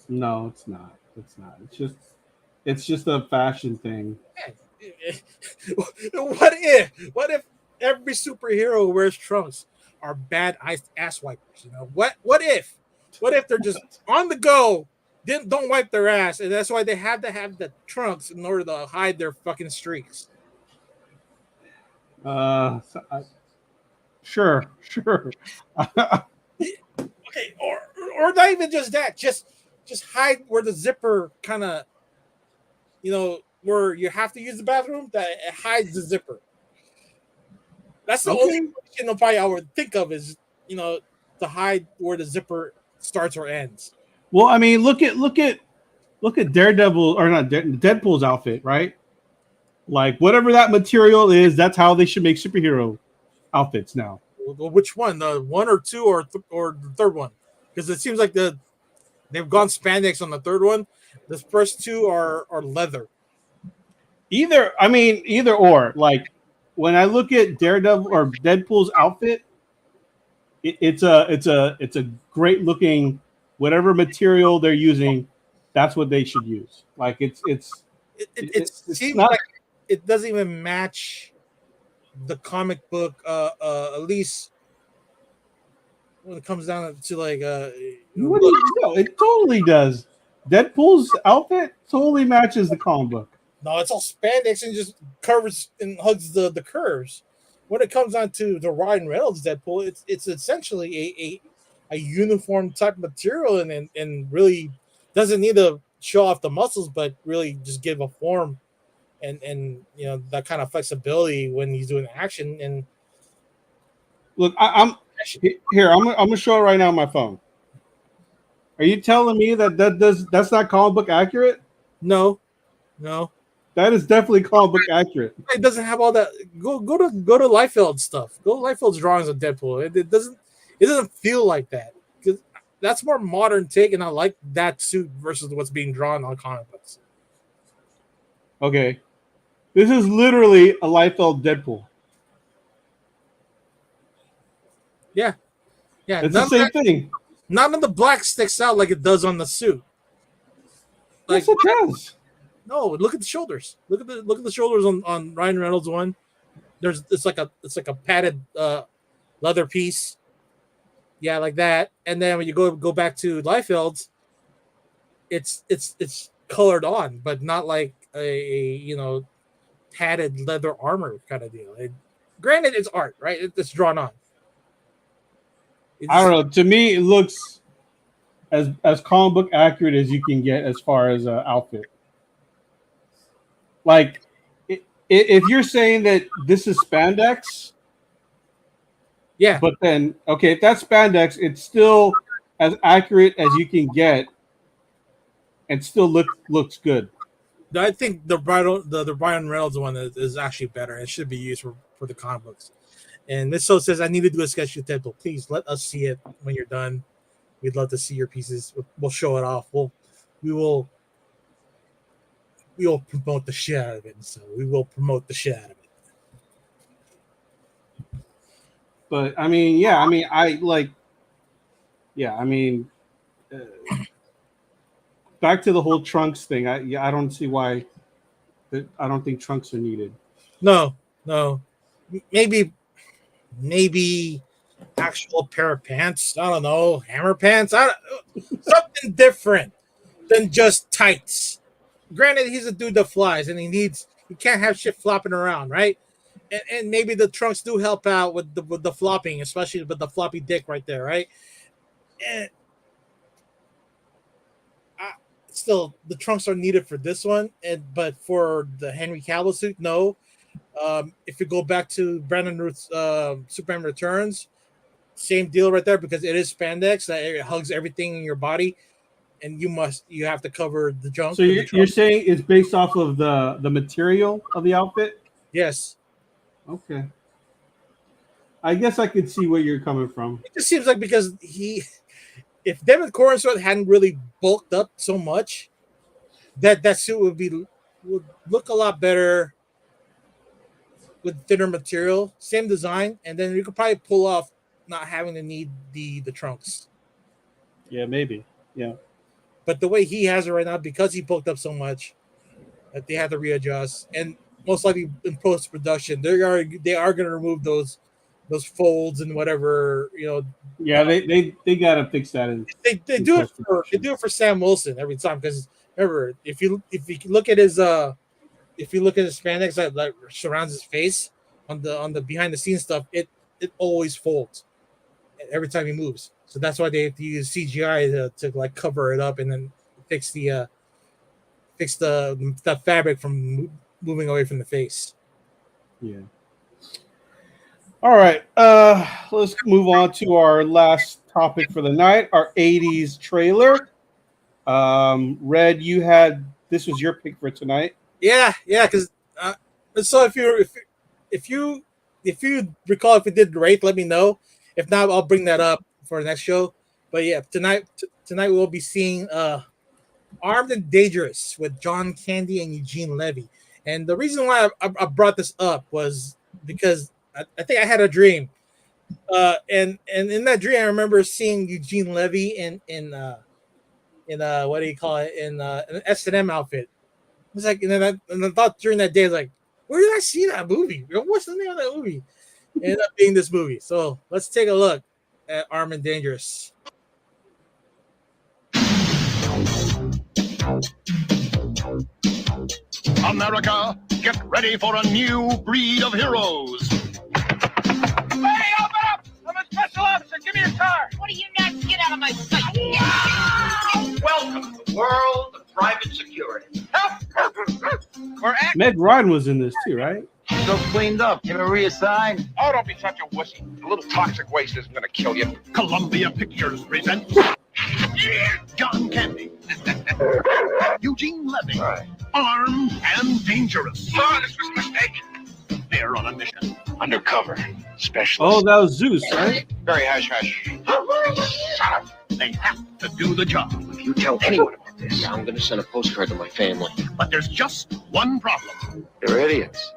no, it's not. It's not. It's just a fashion thing. What if every superhero who wears trunks are bad ass wipers? What if they're just on the go, then don't wipe their ass, and that's why they have to have the trunks in order to hide their fucking streaks. Sure, sure. Okay, or not even just that, just hide where the zipper kind of, where you have to use the bathroom, that it hides the zipper. That's the only question probably I would think of is, to hide where the zipper starts or ends. Well, I mean, look at Daredevil, or not Deadpool's outfit, right? Like, whatever that material is, that's how they should make superhero outfits now. Well, which one? The one or two or the third one? Because it seems like they've gone spandex on the third one. The first two are leather. Either or. Like, when I look at Daredevil or Deadpool's outfit, it's a great looking, whatever material they're using, that's what they should use. Like, It seems not like it doesn't even match the comic book. At least when it comes down to like no, it totally does. Deadpool's outfit totally matches the comic book. no, it's all spandex and just covers and hugs the curves. When it comes down to the Ryan Reynolds Deadpool, it's essentially a uniform type of material and really doesn't need to show off the muscles, but really just give a form and that kind of flexibility when he's doing action and Look, I'm action. here. I'm gonna show it right now on my phone. Are you telling me that's not comic book accurate? No, no, That is definitely comic book accurate. it doesn't have all that. Go to Liefeld's stuff. Go to Liefeld's drawings of Deadpool. It doesn't feel like that because that's more modern take, and I like that suit versus what's being drawn on comic books. Okay, this is literally a Liefeld Deadpool. Yeah, yeah. It's the same thing. None of the black sticks out like it does on the suit. Like Yes, it does. no, look at the shoulders. Look at the shoulders on Ryan Reynolds one. It's like a padded leather piece. Yeah, like that. And then when you go back to Liefeld's, it's colored on, but not like a padded leather armor kind of deal. Granted, it's art, right? It's drawn on. I don't know. To me, it looks as comic book accurate as you can get as far as an outfit. Like, if you're saying that this is spandex, Yeah, but then okay, if that's spandex, it's still as accurate as you can get, and still looks good. I think the Ryan Reynolds one is actually better. It should be used for the comic books. And Miss So says, I need to do a sketch with Deadpool. Please let us see it when you're done. We'd love to see your pieces. We'll show it off. We will promote the shit out of it. So we will promote the shit out of it. But I mean, yeah, I mean, I like, yeah, I mean, back to the whole trunks thing. I don't see why. I don't think trunks are needed. No. Maybe actual pair of pants. I don't know, hammer pants. Something different than just tights. Granted, he's a dude that flies, and he can't have shit flopping around, right? And maybe the trunks do help out with the flopping, especially with the floppy dick right there, right? And still, the trunks are needed for this one, but for the Henry Cavill suit, no. If you go back to Brandon Ruth's Superman Returns, same deal right there because it is spandex that it hugs everything in your body, and you have to cover the junk. So you're saying it's based off of the material of the outfit? Yes. Okay. I guess I could see where you're coming from. It just seems like because if David Corenswet hadn't really bulked up so much, that suit would look a lot better with thinner material, same design, and then you could probably pull off not having to need the trunks. Yeah, maybe. Yeah. But the way he has it right now, because he bulked up so much, that they had to readjust, and most likely in post production, they are going to remove those folds and whatever. Yeah, they got to fix that. They do it for Sam Wilson every time because remember if you look at his spandex that surrounds his face on the behind the scenes stuff, it always folds every time he moves. So that's why they have to use CGI to like cover it up and then fix the fabric from moving away from the face. Yeah. All right. Let's move on to our last topic for the night, our 80s trailer. Red, this was your pick for tonight. Yeah, because so if you recall if we did great, let me know. If not, I'll bring that up for the next show. But yeah, tonight we'll be seeing Armed and Dangerous with John Candy and Eugene Levy. And the reason why I brought this up was because I think I had a dream, and in that dream I remember seeing Eugene Levy in what do you call it, in an S&M outfit. It was like, and I thought during that day, like, where did I see that movie? What's the name of that movie? It ended up being this movie. So let's take a look at Armed and Dangerous. America, get ready for a new breed of heroes. Hey, open up! I'm a special officer. Give me your car. What are you nuts? Get out of my sight. Welcome to the world of private security. We're acting. Meg Ryan was in this too, right? So cleaned up. You ever reassign? Oh, don't be such a wussy. A little toxic waste isn't gonna kill you. Columbia Pictures presents John Candy, Eugene Levy, armed and dangerous. Oh, this was a mistake. They're on a mission. Undercover. Specialist. Oh, that was Zeus, right? Very hush hush. Shut up. They have to do the job. If you tell anyone about this, I'm gonna send a postcard to my family. But there's just one problem. They're idiots.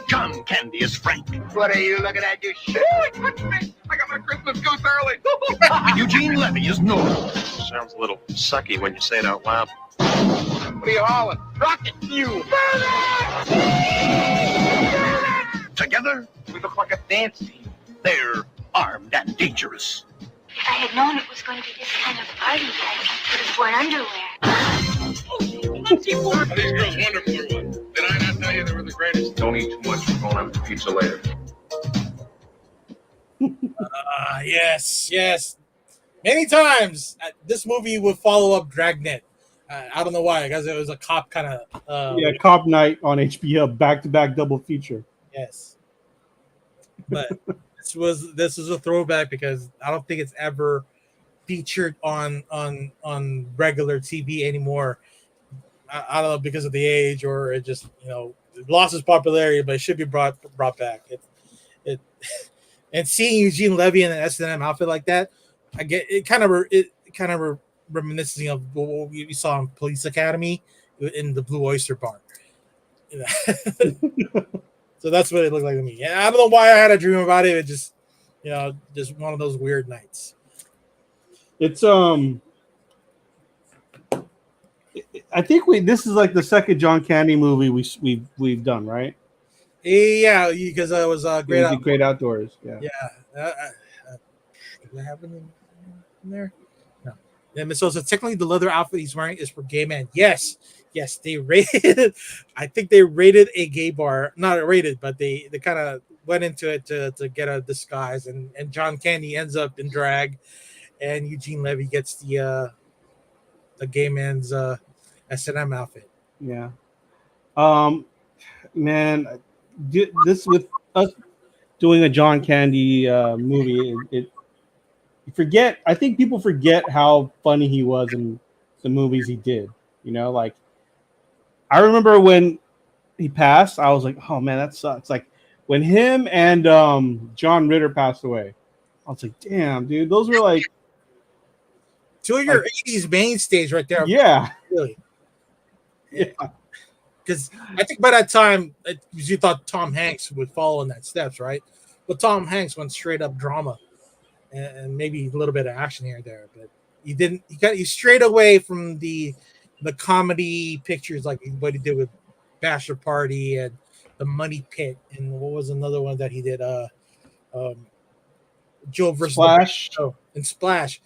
John Candy is frank. What are you looking at, you shit? Touch me. I got my Christmas goose early. Eugene Levy is normal. Sounds a little sucky when you say it out loud. What are you hauling? Rocket fuel. Together, We look like a dance team. they're armed and dangerous. If I had known it was going to be this kind of party, I would have worn underwear. These girls wonderful or what? Did I not tell you they were the greatest? Don't eat too much. We're going out to pizza later. Yes. Many times this movie would follow up Dragnet. I don't know why, because it was a cop kind of. Yeah, Cop Night on HBO, back-to-back double feature. Yes. But this was a throwback because I don't think it's ever featured on regular TV anymore. I don't know, because of the age, or it just it lost its popularity, but it should be brought back. It and seeing Eugene Levy in an S&M outfit like that, I get it kind of reminiscing of what we saw in Police Academy in the Blue Oyster Bar. So that's what it looked like to me. And I don't know why I had a dream about it. It just just one of those weird nights. It's I think this is like the second John Candy movie we've done, right? Yeah, because I was Great Outdoors. Yeah. Does that happen in there? No. And so technically the leather outfit he's wearing is for gay men. Yes, they rated. I think they raided a gay bar. Not rated, but they kind of went into it to get a disguise, and John Candy ends up in drag, and Eugene Levy gets the gay man's S&M outfit. Yeah. Man, this with us doing a John Candy movie, I think people forget how funny he was in the movies he did. Like I remember when he passed, I was like, oh man, that sucks. Like when him and John Ritter passed away, I was like, damn, dude, those were like two of your 80s mainstays right there. Yeah. Really. Yeah. Because I think by that time, you thought Tom Hanks would follow in that steps, right? But Tom Hanks went straight up drama, and maybe a little bit of action here and there. But he didn't. He strayed away from the comedy pictures, like what he did with Bachelor Party and The Money Pit, and what was another one that he did? Joe versus Splash. And Splash.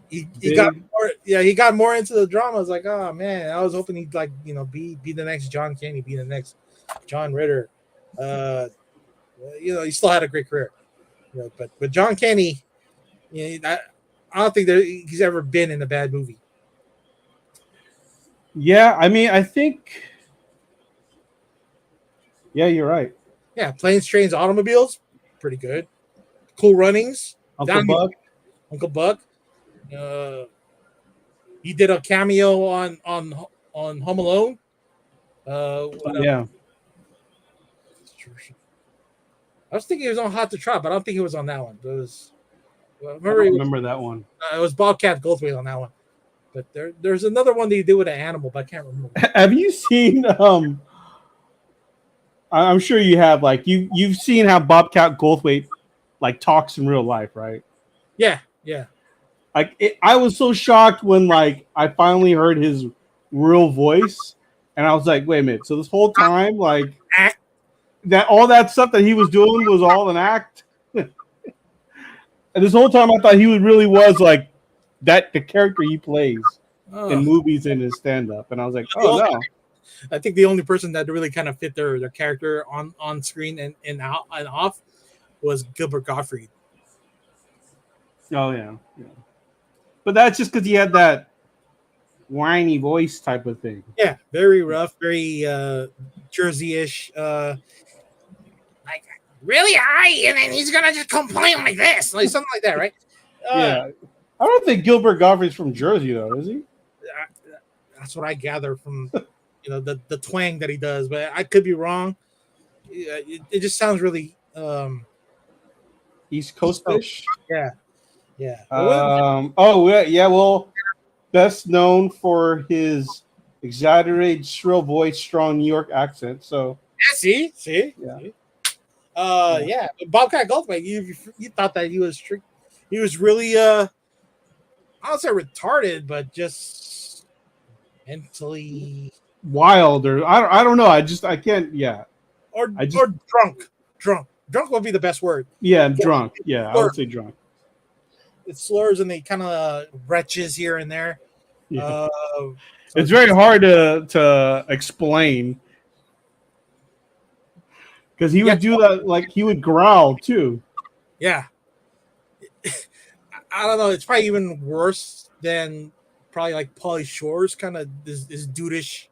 He got more. Yeah, he got more into the drama. I was like, oh man, I was hoping he'd be the next John Candy, be the next John Ritter. He still had a great career. But John Candy, I don't think he's ever been in a bad movie. Yeah, I mean, I think. Yeah, you're right. Yeah, Planes, Trains, Automobiles, pretty good. Cool Runnings, Uncle Buck. He did a cameo on Home Alone. Yeah. I was thinking he was on Hot to Trot, but I don't think he was on that one. I remember that one. It was Bobcat Goldthwait on that one. But there's another one that you did with an animal, but I can't remember. Have you seen? I'm sure you have. Like you've seen how Bobcat Goldthwait like talks in real life, right? Yeah. Like I was so shocked when like I finally heard his real voice, and I was like, wait a minute. So this whole time, like that all that stuff that he was doing was all an act. And this whole time I thought he really was like the character he plays in movies and his stand-up. And I was like, oh no. I think the only person that really kind of fit their character on screen and out and off was Gilbert Gottfried. Oh yeah. But that's just because he had that whiny voice type of thing. Yeah, very rough, very Jersey-ish. Like really high, and then he's gonna just complain like this, like something like that, right? Yeah, I don't think Gilbert Gottfried's from Jersey though, is he? That's what I gather from the twang that he does, but I could be wrong. It just sounds really East Coast-ish. yeah. Oh yeah. Well, best known for his exaggerated, shrill voice, strong New York accent. So See. Yeah. Yeah. Bobcat Goldthwait, you thought that he was strict. He was really I don't say retarded, but just mentally wild, or I don't know. I can't. Yeah. or drunk. Drunk would be the best word. Yeah, I'm drunk. Yeah, I would say drunk. It slurs and they kind of retches here and there. Yeah. It's very hard to explain because he would do that, like he would growl too. Yeah. I don't know. It's probably even worse than probably like Pauly Shore's kind of this dudeish,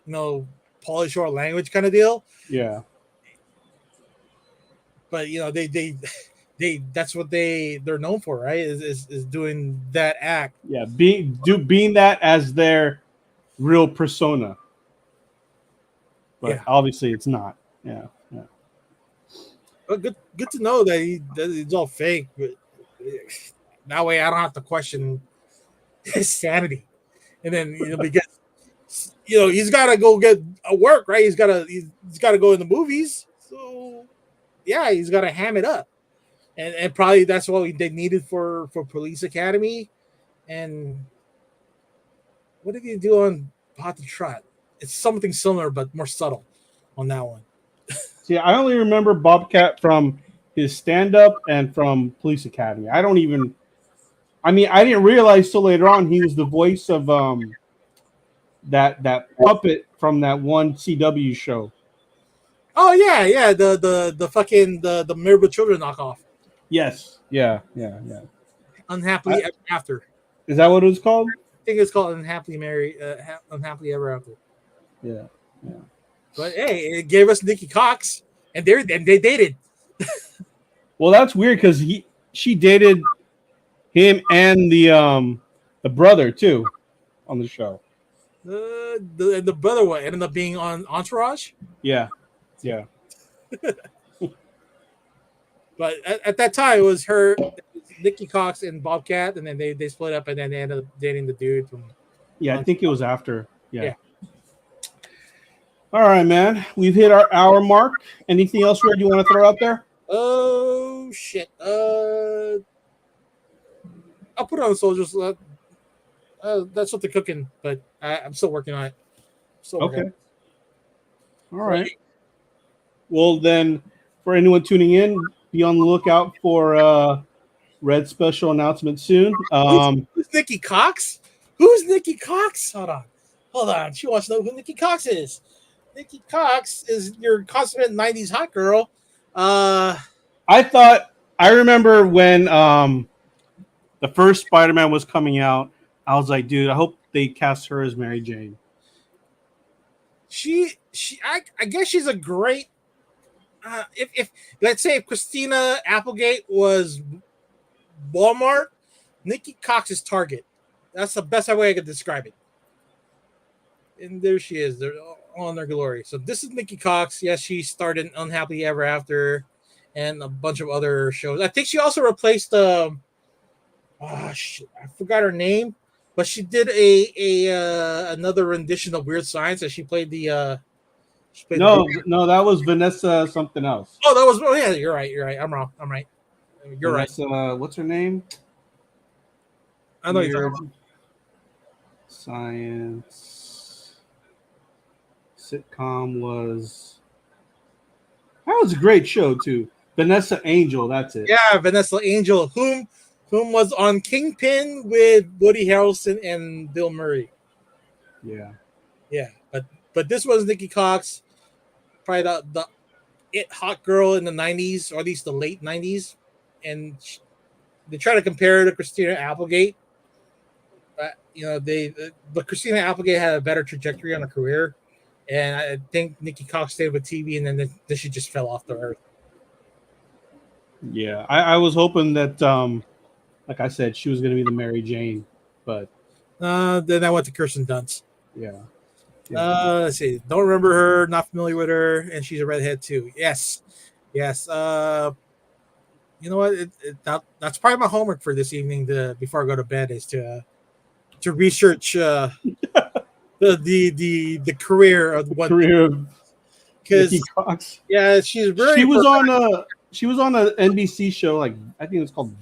Pauly Shore language kind of deal. Yeah. But they that's what they're known for, right? Is doing that act. Yeah, being that as their real persona. But obviously it's not. Yeah. But good to know that it's all fake. But that way I don't have to question his sanity. And then because he's got to go get a work, right? He's got to go in the movies. So yeah, he's got to ham it up. And probably that's what they needed for Police Academy. And what did he do on Hot to Trot? It's something similar but more subtle on that one. See, I only remember Bobcat from his stand-up and from Police Academy. I didn't realize till later on he was the voice of that puppet from that one CW show. Oh yeah, the fucking the Miracle Children knockoff. Yes. Yeah. Unhappily Ever After. Is that what it was called? I think it's called Unhappily Married, Unhappily Ever After. Yeah. But hey, it gave us Nikki Cox, and they dated. Well, that's weird because she dated him and the brother too on the show. The brother what ended up being on Entourage. Yeah. But at that time, it was her, Nikki Cox, and Bobcat, and then they split up, and then they ended up dating the dude from. Yeah, I think it was after. Yeah. All right, man. We've hit our hour mark. Anything else, Red, you want to throw out there? Oh shit! I'll put it on the soldiers. That's what they're cooking, but I'm still working on it. Okay. All right. Well, then, for anyone tuning in, be on the lookout for Red's special announcement soon. Who's Nikki Cox? Who's Nikki Cox? Hold on. She wants to know who Nikki Cox is. Nikki Cox is your consummate 90s hot girl. I remember when the first Spider-Man was coming out, I was like, dude, I hope they cast her as Mary Jane. I guess she's a great. If let's say if Christina Applegate was Walmart, Nikki Cox is Target. That's the best way I could describe it. And there she is. They're all in their glory. So this is Nikki Cox. Yes, she started Unhappily Ever After and a bunch of other shows. I think she also replaced I forgot her name, but she did another rendition of Weird Science that she played the No, that was Vanessa something else. Yeah, you're right. I'm wrong. I'm right. You're Vanessa, right. What's her name? I know you're talking about. Science sitcom was. That was a great show too. Vanessa Angel, that's it. Yeah, Vanessa Angel, whom was on Kingpin with Woody Harrelson and Bill Murray. Yeah. But this was Nikki Cox, probably the hot girl in the 90s, or at least the late 90s. And they try to compare her to Christina Applegate. but Christina Applegate had a better trajectory on her career, and I think Nikki Cox stayed with TV, and then she just fell off the earth. Yeah, I was hoping that, like I said, she was going to be the Mary Jane, but then I went to Kirsten Dunst. yeah. Let's see. Don't remember her. Not familiar with her, and she's a redhead too. Yes. You know what? That's probably my homework for this evening. Before I go to bed is to research the career of what because Nikki Cox. Yeah, she's very. She was on a NBC show, like I think it's called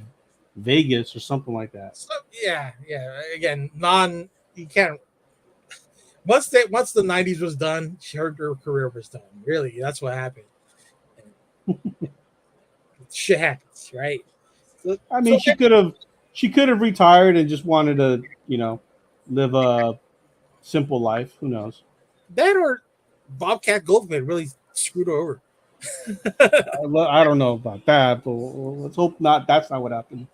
Vegas or something like that. So, yeah. Again, you can't. Once the 90s was done, her career was done. Really, that's what happened. Shit happens, right? I mean, she could have retired and just wanted to, live a simple life. Who knows? That or Bobcat Goldthwait really screwed her over. I don't know about that, but let's hope not. That's not what happened.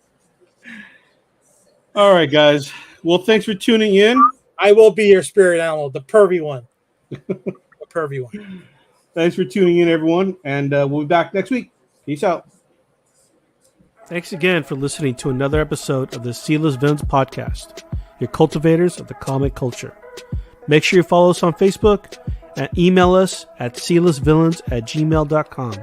All right, guys. Well, thanks for tuning in. I will be your spirit animal, the pervy one. Thanks for tuning in, everyone, and we'll be back next week. Peace out. Thanks again for listening to another episode of the C-List Villains Podcast, your cultivators of the comic culture. Make sure you follow us on Facebook and email us at clistvillains@gmail.com.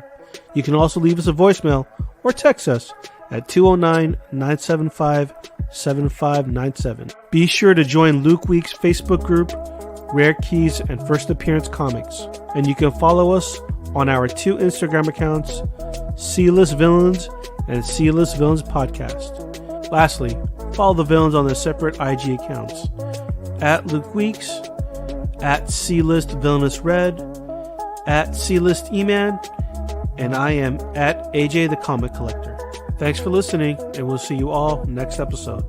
You can also leave us a voicemail or text us at 209-975-7597. Be sure to join Luke Week's Facebook group, Rare Keys and First Appearance Comics. And you can follow us on our 2 Instagram accounts, C-List Villains and C-List Villains Podcast. Lastly, follow the villains on their separate IG accounts, at Luke Weeks, at C-List Villainous Red, at C-List E-Man, and I am at AJ the Comic Collector. Thanks for listening, and we'll see you all next episode.